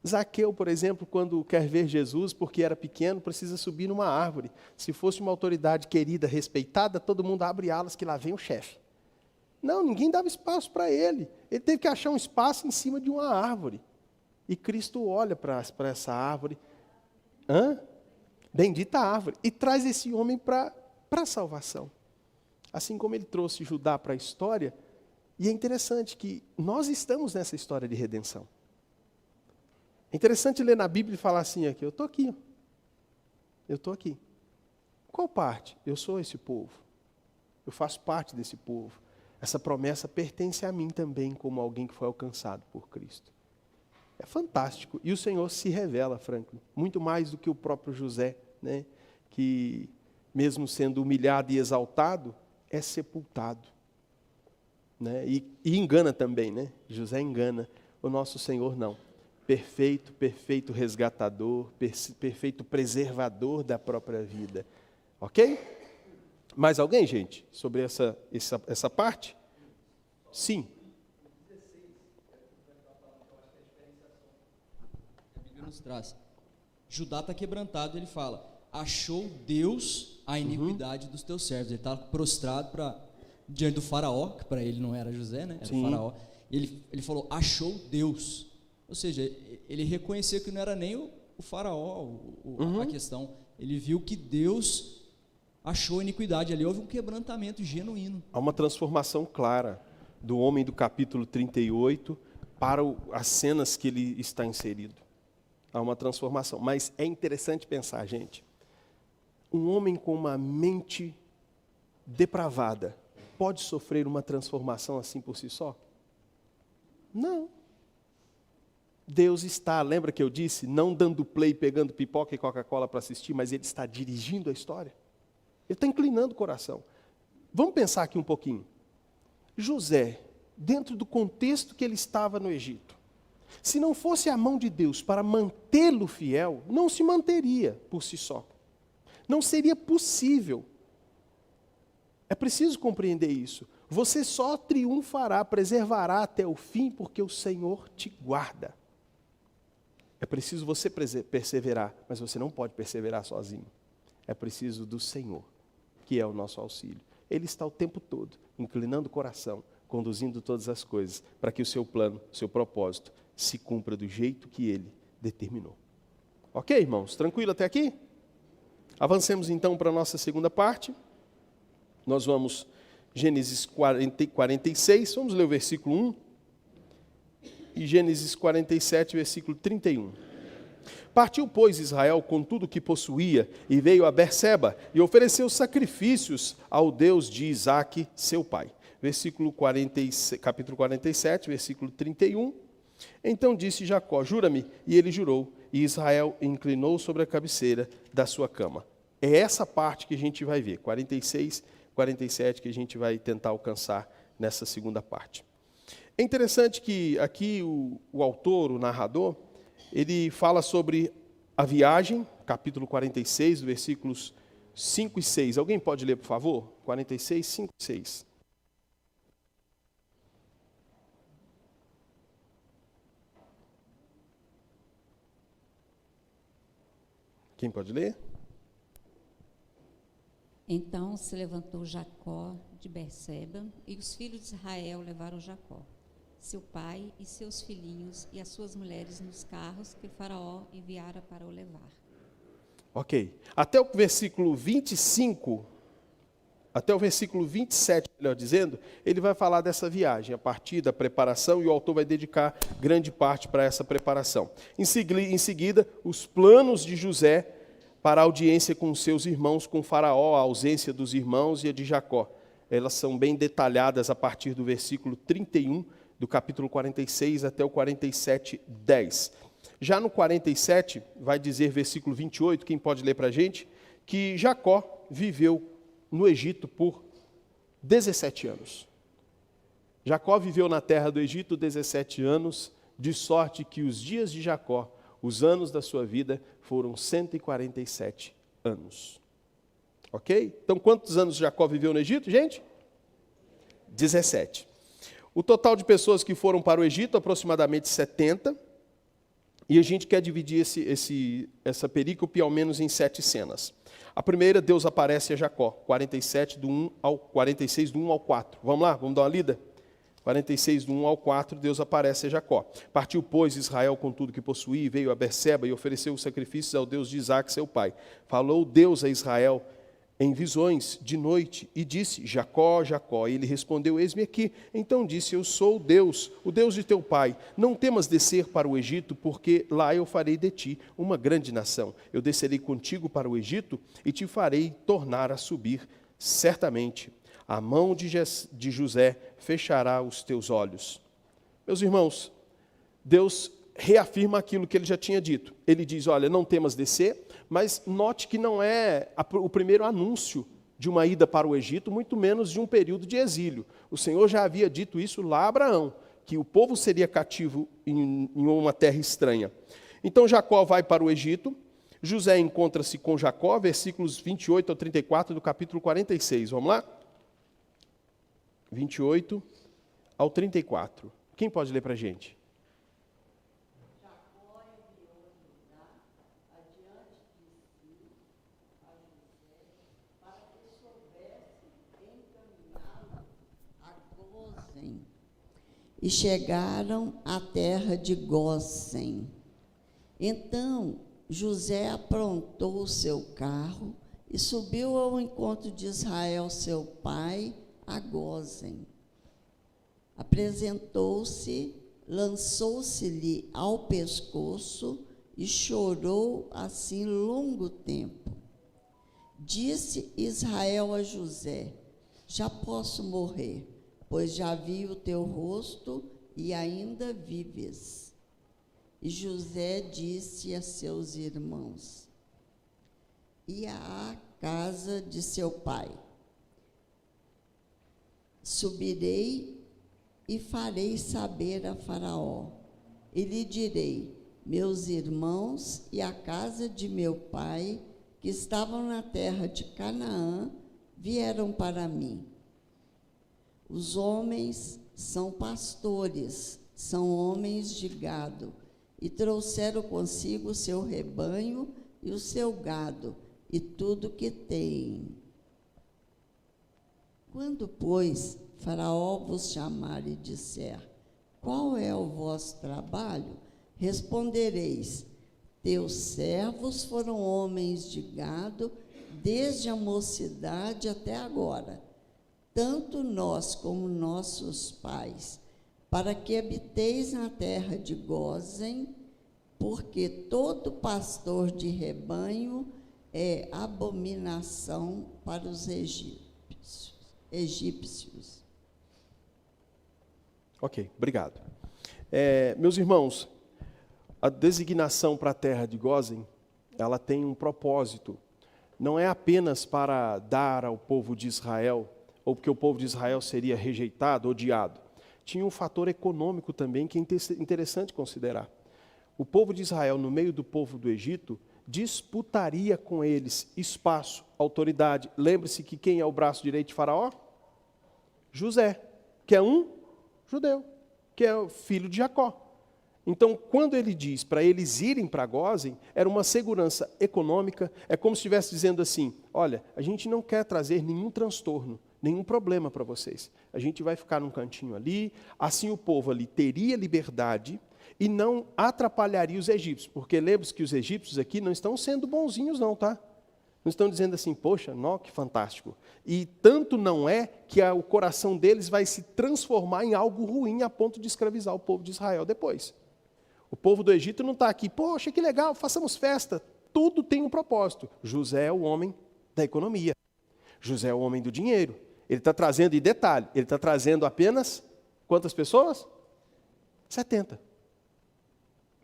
Zaqueu, por exemplo, quando quer ver Jesus, porque era pequeno, precisa subir numa árvore. Se fosse uma autoridade querida, respeitada, todo mundo abre alas que lá vem o chefe. Não, ninguém dava espaço para ele. Ele teve que achar um espaço em cima de uma árvore. E Cristo olha para essa árvore. bendita árvore, e traz esse homem para a salvação. Assim como ele trouxe Judá para a história, e é interessante que nós estamos nessa história de redenção. É interessante ler na Bíblia e falar assim aqui, eu estou aqui. Eu estou aqui. Qual parte? Eu sou esse povo. Eu faço parte desse povo. Essa promessa pertence a mim também, como alguém que foi alcançado por Cristo. É fantástico. E o Senhor se revela, Franklin, muito mais do que o próprio José, né? Que, mesmo sendo humilhado e exaltado, é sepultado. Né? E engana também, né? José engana. O nosso Senhor não. Perfeito, perfeito resgatador, perfeito preservador da própria vida. Ok? Mais alguém, gente, sobre essa parte? Sim. A Bíblia nos traz. Judá está quebrantado, ele fala, achou Deus a iniquidade dos teus servos. Ele está prostrado diante do faraó, que para ele não era José, né? Era o faraó. Ele falou, achou Deus. Ou seja, ele reconheceu que não era nem o faraó a questão. Ele viu que Deus achou iniquidade. Ali houve um quebrantamento genuíno. Há uma transformação clara do homem do capítulo 38 para as cenas que ele está inserido. Há uma transformação. Mas é interessante pensar, gente, um homem com uma mente depravada pode sofrer uma transformação assim por si só? Não. Deus está, lembra que eu disse, não dando play, pegando pipoca e Coca-Cola para assistir, mas Ele está dirigindo a história. Ele está inclinando o coração. Vamos pensar aqui um pouquinho. José, dentro do contexto que ele estava no Egito, se não fosse a mão de Deus para mantê-lo fiel, não se manteria por si só. Não seria possível. É preciso compreender isso. Você só triunfará, preservará até o fim, porque o Senhor te guarda. É preciso você perseverar, mas você não pode perseverar sozinho. É preciso do Senhor, que é o nosso auxílio. Ele está o tempo todo, inclinando o coração, conduzindo todas as coisas, para que o seu plano, o seu propósito, se cumpra do jeito que Ele determinou. Ok, irmãos? Tranquilo até aqui? Avancemos então para a nossa segunda parte. Nós vamos, Gênesis 46, vamos ler o versículo 1. E Gênesis 47, versículo 31. Partiu, pois, Israel com tudo o que possuía, e veio a Berseba, e ofereceu sacrifícios ao Deus de Isaque, seu pai. Capítulo 47, versículo 31. Então disse Jacó, jura-me, e ele jurou, e Israel inclinou sobre a cabeceira da sua cama. É essa parte que a gente vai ver, 46, 47, que a gente vai tentar alcançar nessa segunda parte. É interessante que aqui o autor, o narrador, ele fala sobre a viagem, capítulo 46, versículos 5 e 6. Alguém pode ler, por favor? 46, 5 e 6. Quem pode ler? Então se levantou Jacó de Berseba, e os filhos de Israel levaram Jacó, seu pai e seus filhinhos e as suas mulheres nos carros que Faraó enviara para o levar. Ok. Até o versículo 25, até o versículo 27, melhor dizendo, ele vai falar dessa viagem, a partir da preparação, e o autor vai dedicar grande parte para essa preparação. Em seguida, os planos de José para a audiência com seus irmãos, com Faraó, a ausência dos irmãos e a de Jacó. Elas são bem detalhadas a partir do versículo 31, do capítulo 46 até o 47, 10. Já no 47, vai dizer versículo 28, quem pode ler para a gente, que Jacó viveu no Egito por 17 anos. Jacó viveu na terra do Egito 17 anos, de sorte que os dias de Jacó, os anos da sua vida, foram 147 anos. Ok? Então, quantos anos Jacó viveu no Egito, gente? 17. O total de pessoas que foram para o Egito, aproximadamente 70. E a gente quer dividir essa perícope ao menos em 7 cenas. A primeira, Deus aparece a Jacó, 46, do 1 ao 4. Vamos lá? Vamos dar uma lida? 46, do 1 ao 4, Deus aparece a Jacó. Partiu, pois, Israel com tudo que possuía, e veio a Berseba e ofereceu os sacrifícios ao Deus de Isaque, seu pai. Falou Deus a Israel em visões de noite, e disse, Jacó, Jacó. E ele respondeu, eis-me aqui. Então disse, eu sou o Deus de teu pai. Não temas descer para o Egito, porque lá eu farei de ti uma grande nação. Eu descerei contigo para o Egito, e te farei tornar a subir, certamente. A mão de José fechará os teus olhos. Meus irmãos, Deus reafirma aquilo que ele já tinha dito. Ele diz, olha, não temas descer, mas note que não é o primeiro anúncio de uma ida para o Egito, muito menos de um período de exílio. O Senhor já havia dito isso lá a Abraão, que o povo seria cativo em uma terra estranha. Então Jacó vai para o Egito, José encontra-se com Jacó, versículos 28 ao 34 do capítulo 46. Vamos lá? 28 ao 34. Quem pode ler para a gente? Jacó enviou Judá adiante de si a José para que soubesse encaminhá-lo a Gósen. E chegaram à terra de Gósen. Então José aprontou o seu carro e subiu ao encontro de Israel, seu pai, a Gósen. Apresentou-se, lançou-se-lhe ao pescoço e chorou assim longo tempo. Disse Israel a José, já posso morrer, pois já vi o teu rosto e ainda vives. E José disse a seus irmãos, e à casa de seu pai, subirei e farei saber a Faraó, e lhe direi, meus irmãos e a casa de meu pai, que estavam na terra de Canaã, vieram para mim. Os homens são pastores, são homens de gado, e trouxeram consigo o seu rebanho e o seu gado, e tudo que têm. Quando, pois, Faraó vos chamar e disser, qual é o vosso trabalho? Respondereis, teus servos foram homens de gado, desde a mocidade até agora, tanto nós como nossos pais, para que habiteis na terra de Gósen, porque todo pastor de rebanho é abominação para os egípcios. Ok, obrigado. Meus irmãos, a designação para a terra de Gósen, ela tem um propósito. Não é apenas para dar ao povo de Israel, ou porque o povo de Israel seria rejeitado, odiado. Tinha um fator econômico também que é interessante considerar. O povo de Israel, no meio do povo do Egito, disputaria com eles espaço, autoridade. Lembre-se que quem é o braço direito de Faraó? José, que é um judeu, que é o filho de Jacó. Então, quando ele diz para eles irem para Gósen, era uma segurança econômica, é como se estivesse dizendo assim, olha, a gente não quer trazer nenhum transtorno, nenhum problema para vocês. A gente vai ficar num cantinho ali, assim o povo ali teria liberdade e não atrapalharia os egípcios, porque lembre-se que os egípcios aqui não estão sendo bonzinhos não, tá? Não estão dizendo assim, poxa, não, que fantástico. E tanto não é que o coração deles vai se transformar em algo ruim a ponto de escravizar o povo de Israel depois. O povo do Egito não está aqui, poxa, que legal, façamos festa. Tudo tem um propósito. José é o homem da economia. José é o homem do dinheiro. Ele está trazendo, e detalhe, ele está trazendo apenas quantas pessoas? 70.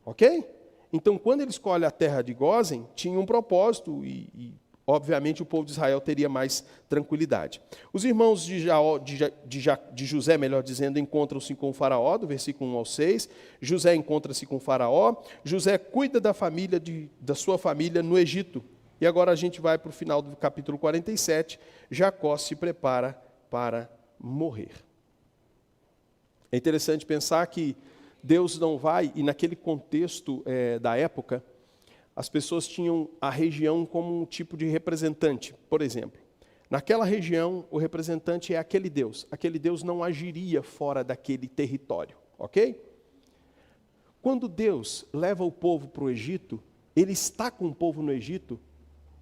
Ok? Então, quando ele escolhe a terra de Gósen, tinha um propósito e obviamente, o povo de Israel teria mais tranquilidade. Os irmãos de José, melhor dizendo, encontram-se com o faraó, do versículo 1 ao 6. José encontra-se com o faraó. José cuida da sua família no Egito. E agora a gente vai para o final do capítulo 47. Jacó se prepara para morrer. É interessante pensar que Deus não vai, e naquele contexto da época, as pessoas tinham a região como um tipo de representante. Por exemplo, Naquela região, o representante é aquele Deus. Aquele Deus não agiria fora daquele território, ok? Quando Deus leva o povo para o Egito, ele está com o povo no Egito,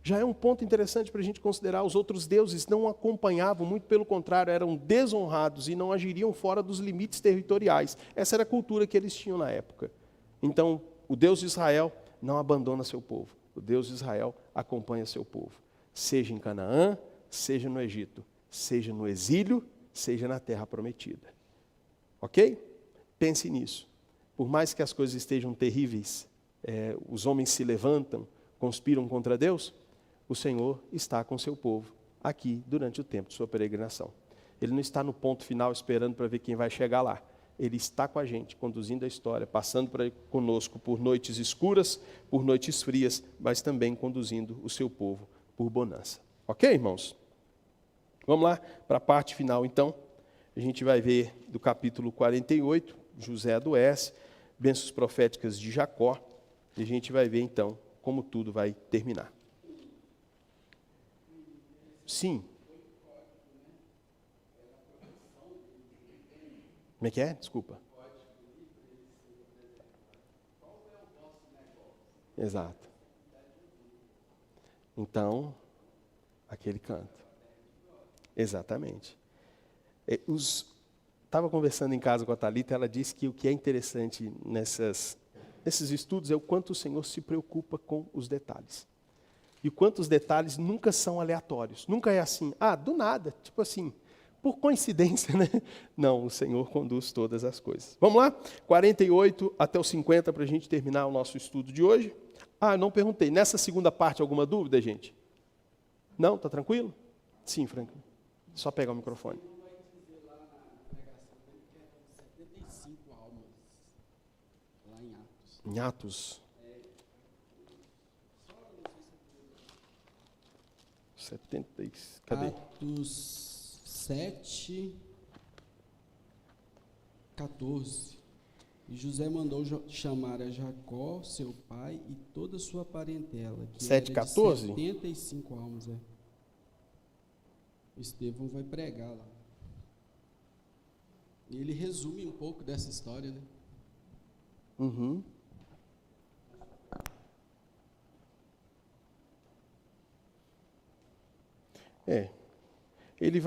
já é um ponto interessante para a gente considerar. Os outros deuses não acompanhavam, muito pelo contrário, eram desonrados e não agiriam fora dos limites territoriais. Essa era a cultura que eles tinham na época. Então, o Deus de Israel não abandona seu povo. O Deus de Israel acompanha seu povo. Seja em Canaã, seja no Egito, seja no exílio, seja na terra prometida. Ok? Pense nisso. Por mais que as coisas estejam terríveis, os homens se levantam, conspiram contra Deus, o Senhor está com seu povo aqui durante o tempo de sua peregrinação. Ele não está no ponto final esperando para ver quem vai chegar lá. Ele está com a gente, conduzindo a história, passando conosco por noites escuras, por noites frias, mas também conduzindo o seu povo por bonança. Ok, irmãos? Vamos lá para a parte final, então. A gente vai ver do capítulo 48, José adoece, bênçãos proféticas de Jacó, e a gente vai ver, então, como tudo vai terminar. Sim. Como é que é? Desculpa. Exato. Então, aquele canto. Exatamente. Estava conversando em casa com a Thalita, ela disse que o que é interessante nesses estudos é o quanto o Senhor se preocupa com os detalhes. E o quanto os detalhes nunca são aleatórios. Nunca é assim, do nada, tipo assim, por coincidência, né? Não, o Senhor conduz todas as coisas. Vamos lá? 48 até o 50 para a gente terminar o nosso estudo de hoje. Não perguntei. Nessa segunda parte, alguma dúvida, gente? Não? Está tranquilo? Sim, Frank. Só pegar o microfone. Em Atos. 70. Cadê? Atos 7, 14. E José mandou chamar a Jacó, seu pai, e toda a sua parentela, que 7, era 14? de 75 almas. Estevão vai pregar lá. E ele resume um pouco dessa história, né? Uhum. Ele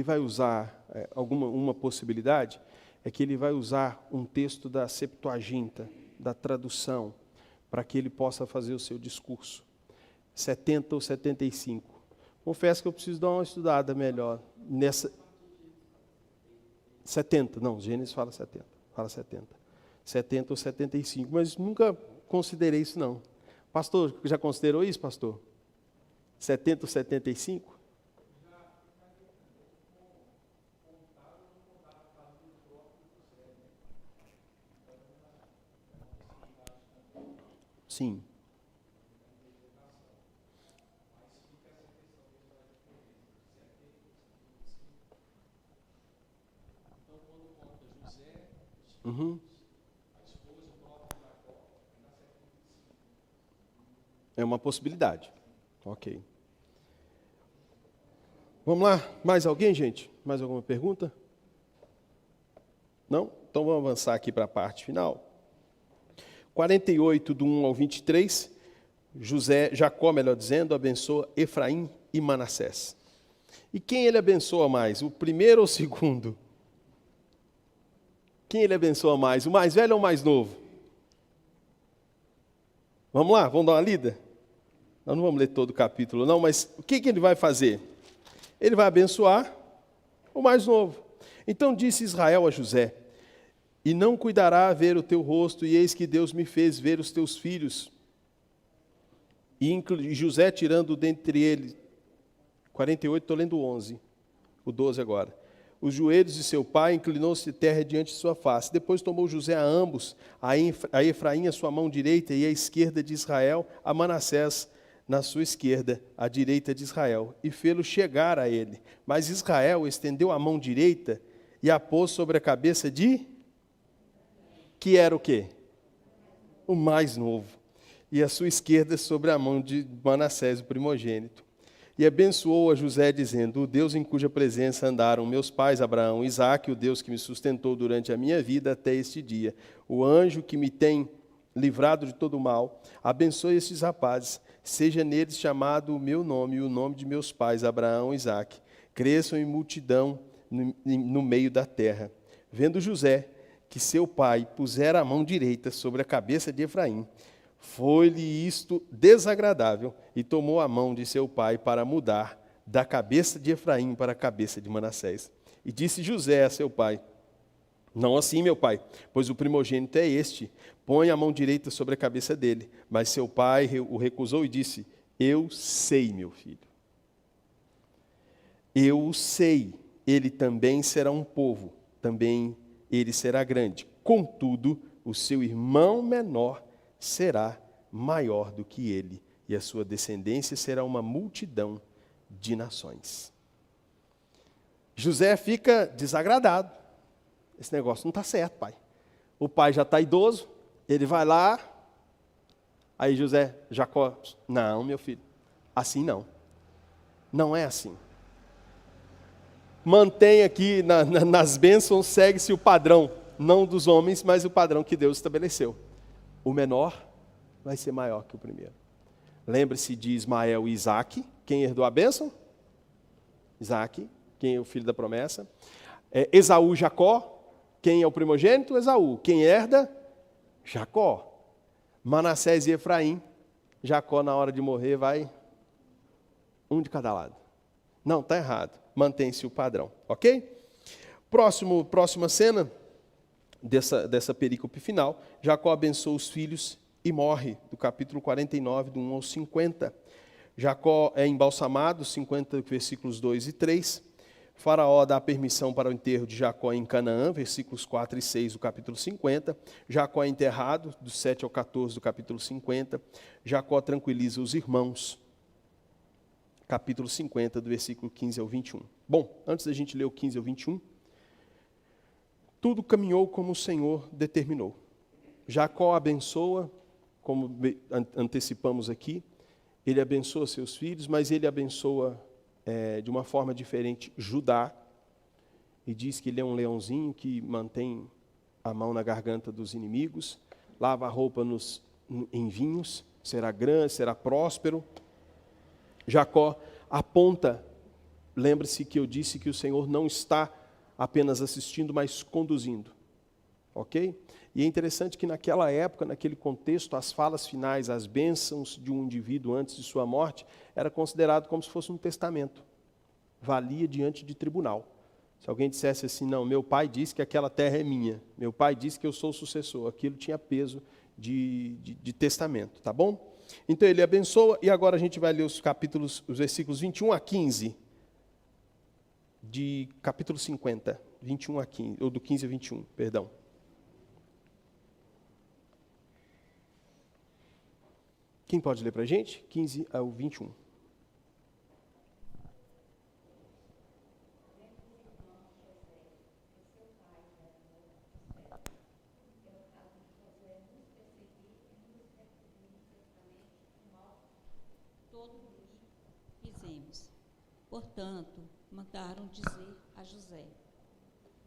vai usar uma possibilidade, é que ele vai usar um texto da Septuaginta, da tradução, para que ele possa fazer o seu discurso. 70 ou 75. Confesso que eu preciso dar uma estudada melhor nessa. 70, não, Gênesis fala 70. 70 ou 75, mas nunca considerei isso não. Pastor, já considerou isso, pastor? 70 ou 75? Sim. Uhum. É uma possibilidade. Ok. Vamos lá? Mais alguém, gente? Mais alguma pergunta? Não? Então vamos avançar aqui para a parte final. 48, do 1 ao 23, Jacó, melhor dizendo, abençoa Efraim e Manassés. E quem ele abençoa mais, o primeiro ou o segundo? Quem ele abençoa mais, o mais velho ou o mais novo? Vamos lá, vamos dar uma lida? Nós não vamos ler todo o capítulo não, mas o que ele vai fazer? Ele vai abençoar o mais novo. Então disse Israel a José: e não cuidará ver o teu rosto, e eis que Deus me fez ver os teus filhos. E José, tirando dentre eles, 48, estou lendo 11, o 12 agora. Os joelhos de seu pai, inclinou-se de terra diante de sua face. Depois tomou José a ambos, a Efraim a sua mão direita e a esquerda de Israel, a Manassés na sua esquerda, à direita de Israel, e fê-lo chegar a ele. Mas Israel estendeu a mão direita e a pôs sobre a cabeça de... que era o quê? O mais novo. E a sua esquerda sobre a mão de Manassés, o primogênito. E abençoou a José, dizendo: o Deus em cuja presença andaram meus pais Abraão e Isaque, o Deus que me sustentou durante a minha vida até este dia, o anjo que me tem livrado de todo o mal, abençoe estes rapazes, seja neles chamado o meu nome e o nome de meus pais Abraão e Isaque, cresçam em multidão no meio da terra. Vendo José que seu pai pusera a mão direita sobre a cabeça de Efraim, foi-lhe isto desagradável, e tomou a mão de seu pai para mudar da cabeça de Efraim para a cabeça de Manassés. E disse José a seu pai: não assim, meu pai, pois o primogênito é este, põe a mão direita sobre a cabeça dele. Mas seu pai o recusou e disse: eu sei, meu filho, eu o sei, ele também será um povo, também ele será grande. Contudo, o seu irmão menor será maior do que ele, e a sua descendência será uma multidão de nações. José fica desagradado. Esse negócio não está certo, pai. O pai já está idoso, ele vai lá, aí Jacó, não, meu filho, assim não. Não é assim. Mantém aqui nas bênçãos, segue-se o padrão, não dos homens, mas o padrão que Deus estabeleceu. O menor vai ser maior que o primeiro. Lembre-se de Ismael e Isaque. Quem herdou a bênção? Isaque. Quem é o filho da promessa? Esaú e Jacó. Quem é o primogênito? Esaú. Quem herda? Jacó. Manassés e Efraim. Jacó, na hora de morrer, vai de cada lado. Não, está errado. Mantém-se o padrão. Ok? Próxima cena dessa perícope final. Jacó abençoa os filhos e morre, do capítulo 49, do 1 ao 50. Jacó é embalsamado, 50 versículos 2 e 3. Faraó dá permissão para o enterro de Jacó em Canaã, versículos 4 e 6 do capítulo 50. Jacó é enterrado, do 7 ao 14 do capítulo 50. Jacó tranquiliza os irmãos, capítulo 50, do versículo 15 ao 21. Bom, antes da gente ler o 15 ao 21, tudo caminhou como o Senhor determinou. Jacó abençoa, como antecipamos aqui, ele abençoa seus filhos, mas ele abençoa de uma forma diferente Judá, e diz que ele é um leãozinho que mantém a mão na garganta dos inimigos, lava a roupa em vinhos, será grande, será próspero. Jacó aponta, lembre-se que eu disse que o Senhor não está apenas assistindo, mas conduzindo. Ok? E é interessante que naquela época, naquele contexto, as falas finais, as bênçãos de um indivíduo antes de sua morte, era considerado como se fosse um testamento. Valia diante de tribunal. Se alguém dissesse assim, não, meu pai disse que aquela terra é minha, meu pai disse que eu sou o sucessor, aquilo tinha peso de testamento, tá bom? Então ele abençoa, e agora a gente vai ler os versículos 21 a 15, de capítulo 50, 21 a 15, ou do 15 a 21, perdão. Quem pode ler para a gente? 15 ao 21. Fizemos. Portanto, mandaram dizer a José: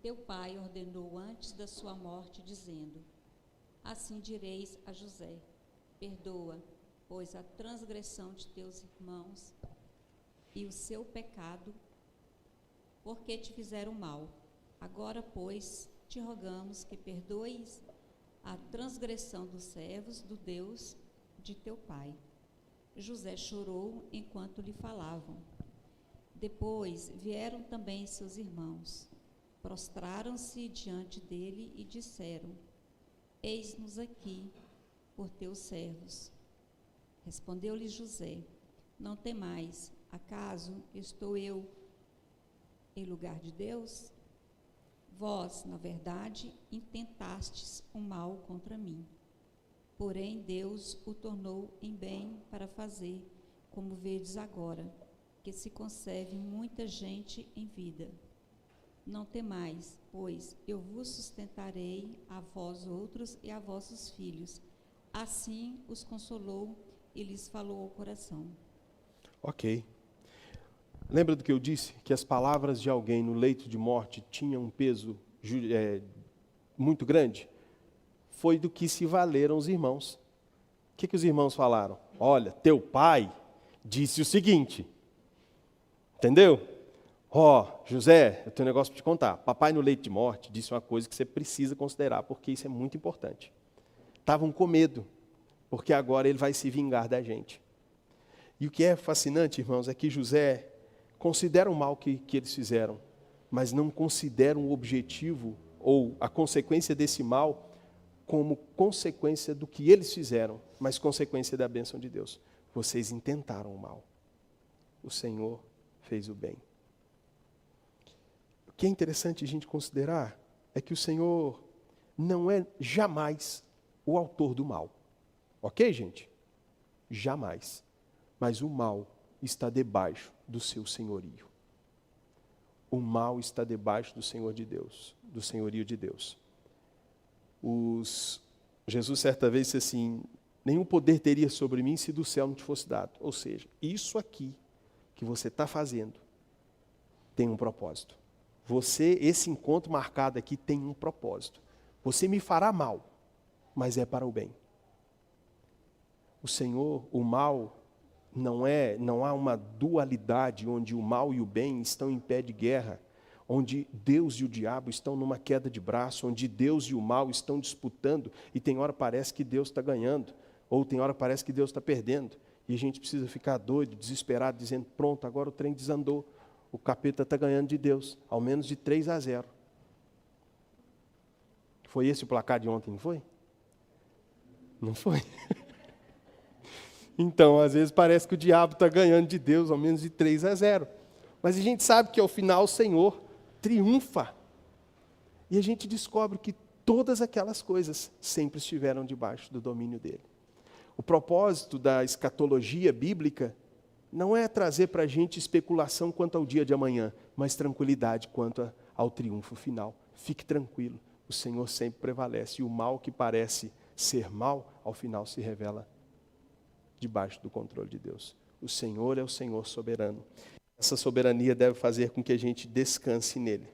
teu pai ordenou antes da sua morte, dizendo: assim direis a José: perdoa, pois a transgressão de teus irmãos e o seu pecado, porque te fizeram mal. Agora, pois, te rogamos que perdoes a transgressão dos servos do Deus de teu pai. José chorou enquanto lhe falavam. Depois vieram também seus irmãos, prostraram-se diante dele e disseram: eis-nos aqui por teus servos. Respondeu-lhe José: não temais, acaso estou eu em lugar de Deus? Vós, na verdade, intentastes o mal contra mim. Porém, Deus o tornou em bem para fazer, como vedes agora, que se conserve muita gente em vida. Não temais, pois eu vos sustentarei a vós outros e a vossos filhos. Assim os consolou e lhes falou ao coração. Ok. Lembra do que eu disse? Que as palavras de alguém no leito de morte tinham um peso muito grande? Foi do que se valeram os irmãos. O que os irmãos falaram? Olha, teu pai disse o seguinte. Entendeu? José, eu tenho um negócio para te contar. Papai no leito de morte disse uma coisa que você precisa considerar, porque isso é muito importante. Estavam com medo, porque agora ele vai se vingar da gente. E o que é fascinante, irmãos, é que José considera o mal que eles fizeram, mas não considera o objetivo ou a consequência desse mal como consequência do que eles fizeram, mas consequência da bênção de Deus. Vocês intentaram o mal. O Senhor fez o bem. O que é interessante a gente considerar é que o Senhor não é jamais o autor do mal. Ok, gente? Jamais. Mas o mal está debaixo do seu senhorio. O mal está debaixo do Senhor de Deus, do senhorio de Deus. Jesus certa vez disse assim, nenhum poder teria sobre mim se do céu não te fosse dado. Ou seja, isso aqui que você está fazendo tem um propósito. Esse encontro marcado aqui tem um propósito. Você me fará mal, mas é para o bem. O Senhor, o mal, não há uma dualidade onde o mal e o bem estão em pé de guerra, onde Deus e o diabo estão numa queda de braço, onde Deus e o mal estão disputando, e tem hora parece que Deus está ganhando, ou tem hora parece que Deus está perdendo, e a gente precisa ficar doido, desesperado, dizendo, pronto, agora o trem desandou, o capeta está ganhando de Deus, ao menos de 3-0. Foi esse o placar de ontem, não foi? Não foi? Então, às vezes parece que o diabo está ganhando de Deus, ao menos de 3-0. Mas a gente sabe que ao final o Senhor triunfa. E a gente descobre que todas aquelas coisas sempre estiveram debaixo do domínio dele. O propósito da escatologia bíblica não é trazer para a gente especulação quanto ao dia de amanhã, mas tranquilidade quanto ao triunfo final. Fique tranquilo, o Senhor sempre prevalece. E o mal que parece ser mal, ao final se revela debaixo do controle de Deus. O Senhor é o Senhor soberano. Essa soberania deve fazer com que a gente descanse nele.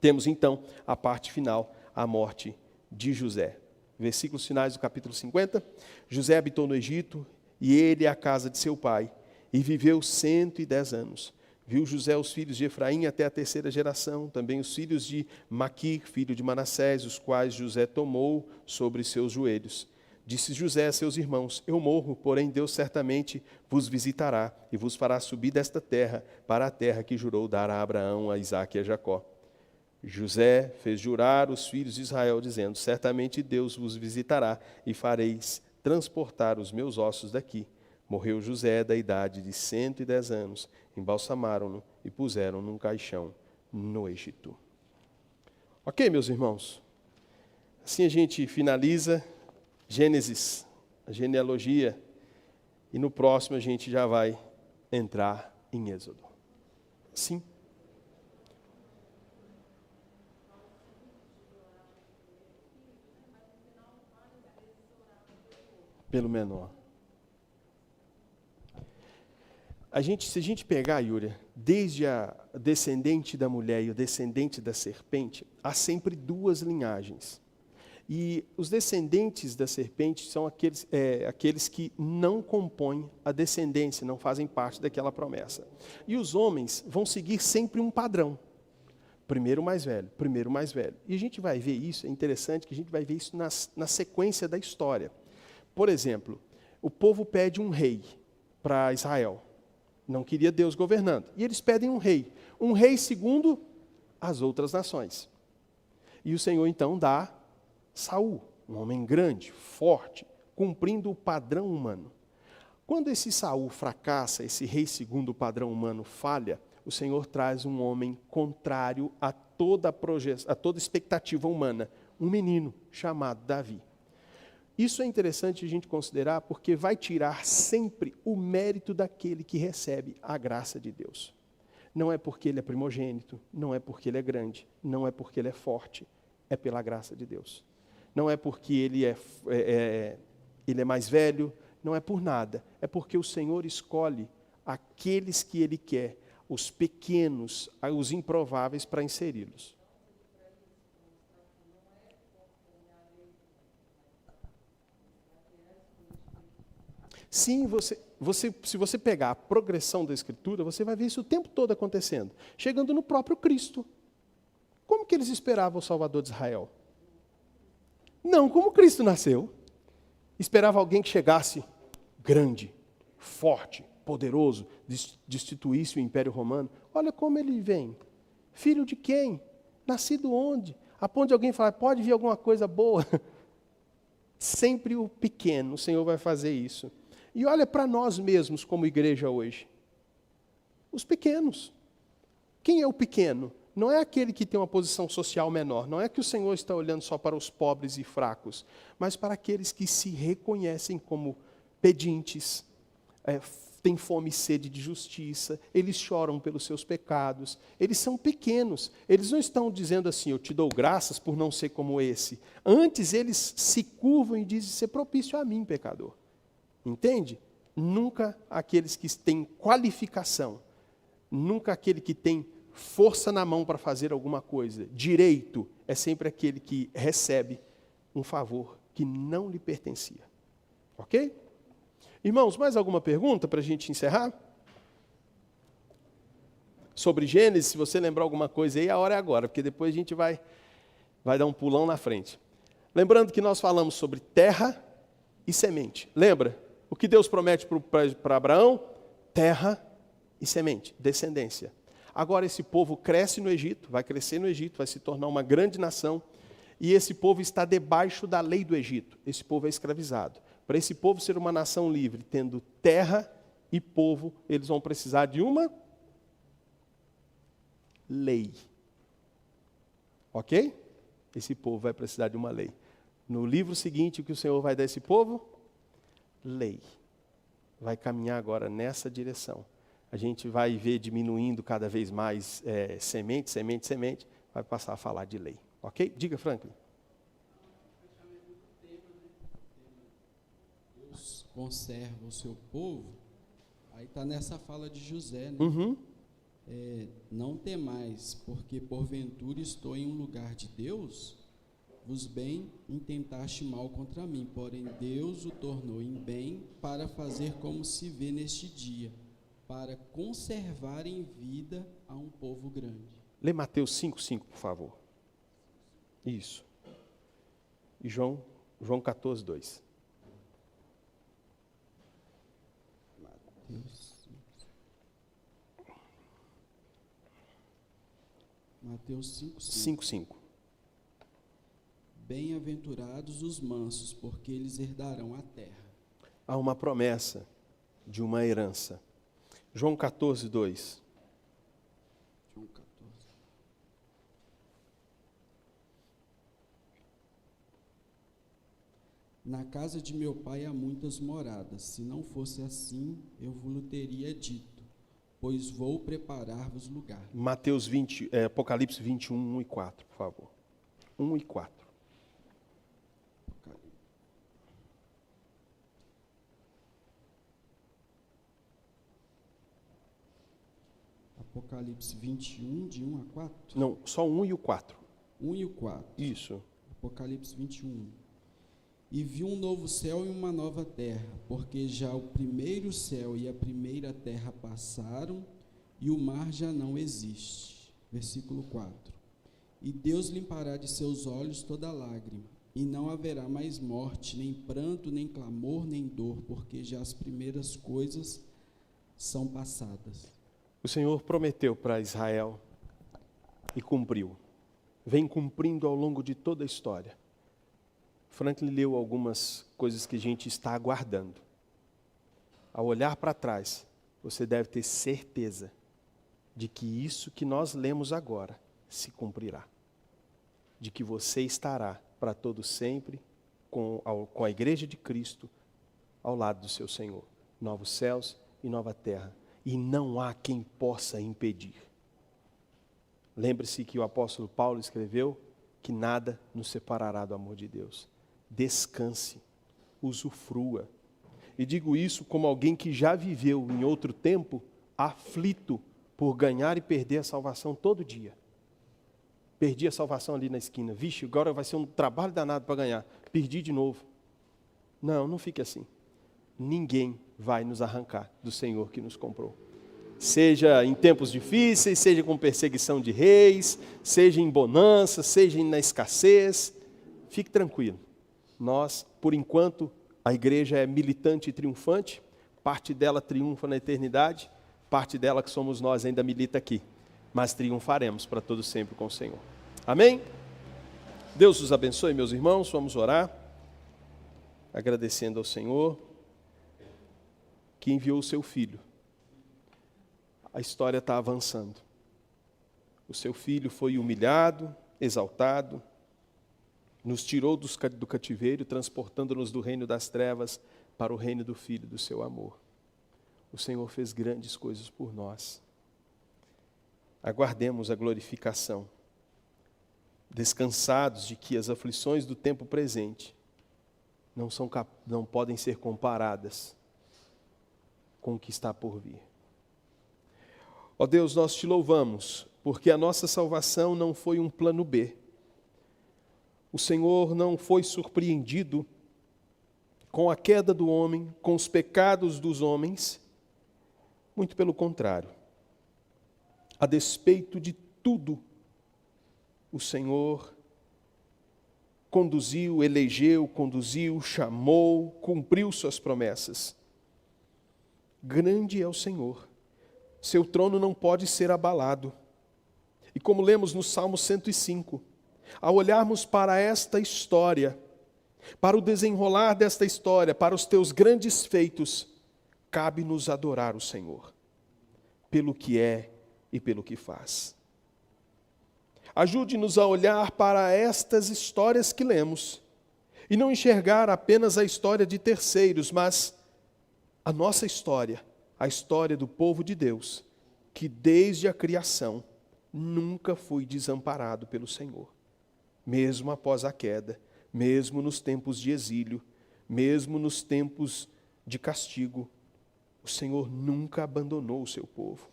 Temos então a parte final, a morte de José. Versículos finais do capítulo 50. José habitou no Egito, e ele e a casa de seu pai, e viveu 110 anos. Viu José os filhos de Efraim até a 3ª geração, também os filhos de Maquir, filho de Manassés, os quais José tomou sobre seus joelhos. Disse José a seus irmãos, eu morro, porém Deus certamente vos visitará e vos fará subir desta terra para a terra que jurou dar a Abraão, a Isaque e a Jacó. José fez jurar os filhos de Israel, dizendo, certamente Deus vos visitará e fareis transportar os meus ossos daqui. Morreu José da idade de 110 anos, embalsamaram-no e puseram num caixão no Egito. Ok, meus irmãos? Assim a gente finaliza Gênesis, a genealogia, e no próximo a gente já vai entrar em Êxodo. Sim? Pelo menor. Se a gente pegar, Yúria, desde a descendente da mulher e o descendente da serpente, há sempre 2 linhagens. E os descendentes da serpente são aqueles que não compõem a descendência, não fazem parte daquela promessa. E os homens vão seguir sempre um padrão. Primeiro o mais velho, primeiro o mais velho. E a gente vai ver isso, é interessante que a gente vai ver isso na sequência da história. Por exemplo, o povo pede um rei para Israel. Não queria Deus governando. E eles pedem um rei segundo as outras nações. E o Senhor então dá Saul, um homem grande, forte, cumprindo o padrão humano. Quando esse Saul fracassa, esse rei segundo o padrão humano falha, o Senhor traz um homem contrário a toda expectativa humana, um menino chamado Davi. Isso é interessante a gente considerar porque vai tirar sempre o mérito daquele que recebe a graça de Deus. Não é porque ele é primogênito, não é porque ele é grande, não é porque ele é forte, é pela graça de Deus. Não é porque ele é mais velho, não é por nada. É porque o Senhor escolhe aqueles que Ele quer, os pequenos, os improváveis, para inseri-los. Sim, se você pegar a progressão da Escritura, você vai ver isso o tempo todo acontecendo, chegando no próprio Cristo. Como que eles esperavam o Salvador de Israel? Não como Cristo nasceu. Esperava alguém que chegasse grande, forte, poderoso, destituísse o Império Romano. Olha como ele vem. Filho de quem? Nascido onde? A ponto de alguém falar, pode vir alguma coisa boa? Sempre o pequeno, o Senhor vai fazer isso. E olha para nós mesmos como igreja hoje. Os pequenos. Quem é o pequeno? Não é aquele que tem uma posição social menor. Não é que o Senhor está olhando só para os pobres e fracos, mas para aqueles que se reconhecem como pedintes, têm fome e sede de justiça, eles choram pelos seus pecados, eles são pequenos. Eles não estão dizendo assim, eu te dou graças por não ser como esse. Antes eles se curvam e dizem, ser propício a mim, pecador. Entende? Nunca aqueles que têm qualificação, nunca aquele que tem força na mão para fazer alguma coisa. Direito é sempre aquele que recebe um favor que não lhe pertencia. Ok? Irmãos, mais alguma pergunta para a gente encerrar? Sobre Gênesis, se você lembrar alguma coisa aí, a hora é agora, porque depois a gente vai dar um pulão na frente. Lembrando que nós falamos sobre terra e semente. Lembra? O que Deus promete para Abraão? Terra e semente, descendência. Agora esse povo cresce no Egito, vai crescer no Egito, vai se tornar uma grande nação, e esse povo está debaixo da lei do Egito. Esse povo é escravizado. Para esse povo ser uma nação livre, tendo terra e povo, eles vão precisar de uma lei. Ok? Esse povo vai precisar de uma lei. No livro seguinte, o que o Senhor vai dar a esse povo? Lei. Vai caminhar agora nessa direção. A gente vai ver diminuindo cada vez mais semente, vai passar a falar de lei. Ok? Diga, Franklin. Deus conserva o seu povo. Aí está nessa fala de José, né? Uhum. Não temais, porque porventura estou em um lugar de Deus, vos bem intentaste mal contra mim, porém Deus o tornou em bem para fazer como se vê neste dia, para conservar em vida a um povo grande. Lê Mateus 5:5, por favor. Isso. E João 14:2. Mateus 5:5. 5:5. Bem-aventurados os mansos, porque eles herdarão a terra. Há uma promessa de uma herança. João 14:2. João 14. Na casa de meu pai há muitas moradas. Se não fosse assim, eu vos teria dito, pois vou preparar-vos lugar. Apocalipse 21, 1 e 4, por favor. 1 e 4. Apocalipse 21, de 1 a 4? Não, só 1 e o 4. 1 e o 4. Isso. Apocalipse 21. E vi um novo céu e uma nova terra, porque já o primeiro céu e a primeira terra passaram, e o mar já não existe. Versículo 4. E Deus limpará de seus olhos toda lágrima, e não haverá mais morte, nem pranto, nem clamor, nem dor, porque já as primeiras coisas são passadas. O Senhor prometeu para Israel e cumpriu. Vem cumprindo ao longo de toda a história. Franklin leu algumas coisas que a gente está aguardando. Ao olhar para trás, você deve ter certeza de que isso que nós lemos agora se cumprirá. De que você estará para todo sempre com a igreja de Cristo ao lado do seu Senhor. Novos céus e nova terra. E não há quem possa impedir. Lembre-se que o apóstolo Paulo escreveu que nada nos separará do amor de Deus. Descanse, usufrua. E digo isso como alguém que já viveu em outro tempo aflito por ganhar e perder a salvação todo dia. Perdi a salvação ali na esquina. Vixe, agora vai ser um trabalho danado para ganhar. Perdi de novo. Não, não fique assim. Ninguém vai nos arrancar do Senhor que nos comprou. Seja em tempos difíceis, seja com perseguição de reis, seja em bonança, seja na escassez. Fique tranquilo. Nós, por enquanto, a igreja é militante e triunfante. Parte dela triunfa na eternidade. Parte dela, que somos nós, ainda milita aqui. Mas triunfaremos para todo sempre com o Senhor. Amém? Deus os abençoe, meus irmãos. Vamos orar. Agradecendo ao Senhor que enviou o seu Filho. A história está avançando. O seu Filho foi humilhado, exaltado, nos tirou do cativeiro, transportando-nos do reino das trevas para o reino do Filho do seu amor. O Senhor fez grandes coisas por nós. Aguardemos a glorificação, descansados de que as aflições do tempo presente não podem ser comparadas com o que está por vir. Ó Deus, nós te louvamos, porque a nossa salvação não foi um plano B. O Senhor não foi surpreendido com a queda do homem, com os pecados dos homens. Muito pelo contrário. A despeito de tudo, o Senhor conduziu, elegeu, chamou, cumpriu suas promessas. Grande é o Senhor. Seu trono não pode ser abalado. E como lemos no Salmo 105, ao olharmos para esta história, para o desenrolar desta história, para os teus grandes feitos, cabe-nos adorar o Senhor, pelo que é e pelo que faz. Ajude-nos a olhar para estas histórias que lemos, e não enxergar apenas a história de terceiros, mas a nossa história, a história do povo de Deus, que desde a criação nunca foi desamparado pelo Senhor. Mesmo após a queda, mesmo nos tempos de exílio, mesmo nos tempos de castigo, o Senhor nunca abandonou o seu povo.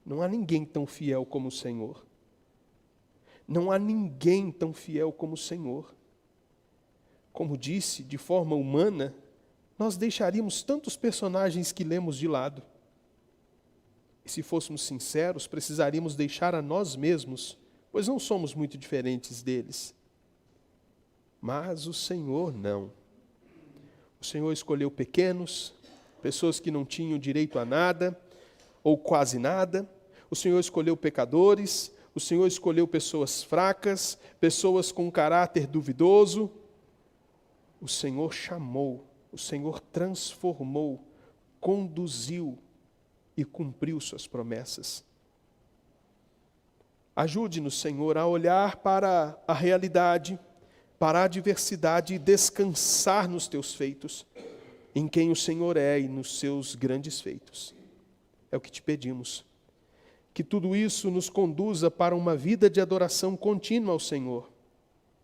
Não há ninguém tão fiel como o Senhor. Não há ninguém tão fiel como o Senhor. Como disse, de forma humana, nós deixaríamos tantos personagens que lemos de lado. E se fôssemos sinceros, precisaríamos deixar a nós mesmos, pois não somos muito diferentes deles. Mas o Senhor não. O Senhor escolheu pequenos, pessoas que não tinham direito a nada, ou quase nada. O Senhor escolheu pecadores, o Senhor escolheu pessoas fracas, pessoas com caráter duvidoso. O Senhor chamou, o Senhor transformou, conduziu e cumpriu suas promessas. Ajude-nos, Senhor, a olhar para a realidade, para a adversidade e descansar nos teus feitos, em quem o Senhor é e nos seus grandes feitos. É o que te pedimos. Que tudo isso nos conduza para uma vida de adoração contínua ao Senhor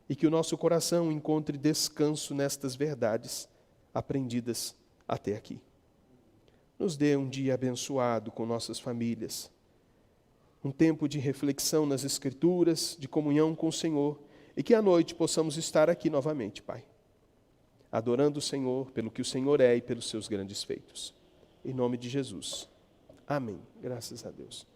e que o nosso coração encontre descanso nestas verdades aprendidas até aqui. Nos dê um dia abençoado com nossas famílias, um tempo de reflexão nas Escrituras, de comunhão com o Senhor, e que à noite possamos estar aqui novamente, Pai, adorando o Senhor pelo que o Senhor é e pelos seus grandes feitos. Em nome de Jesus. Amém. Graças a Deus.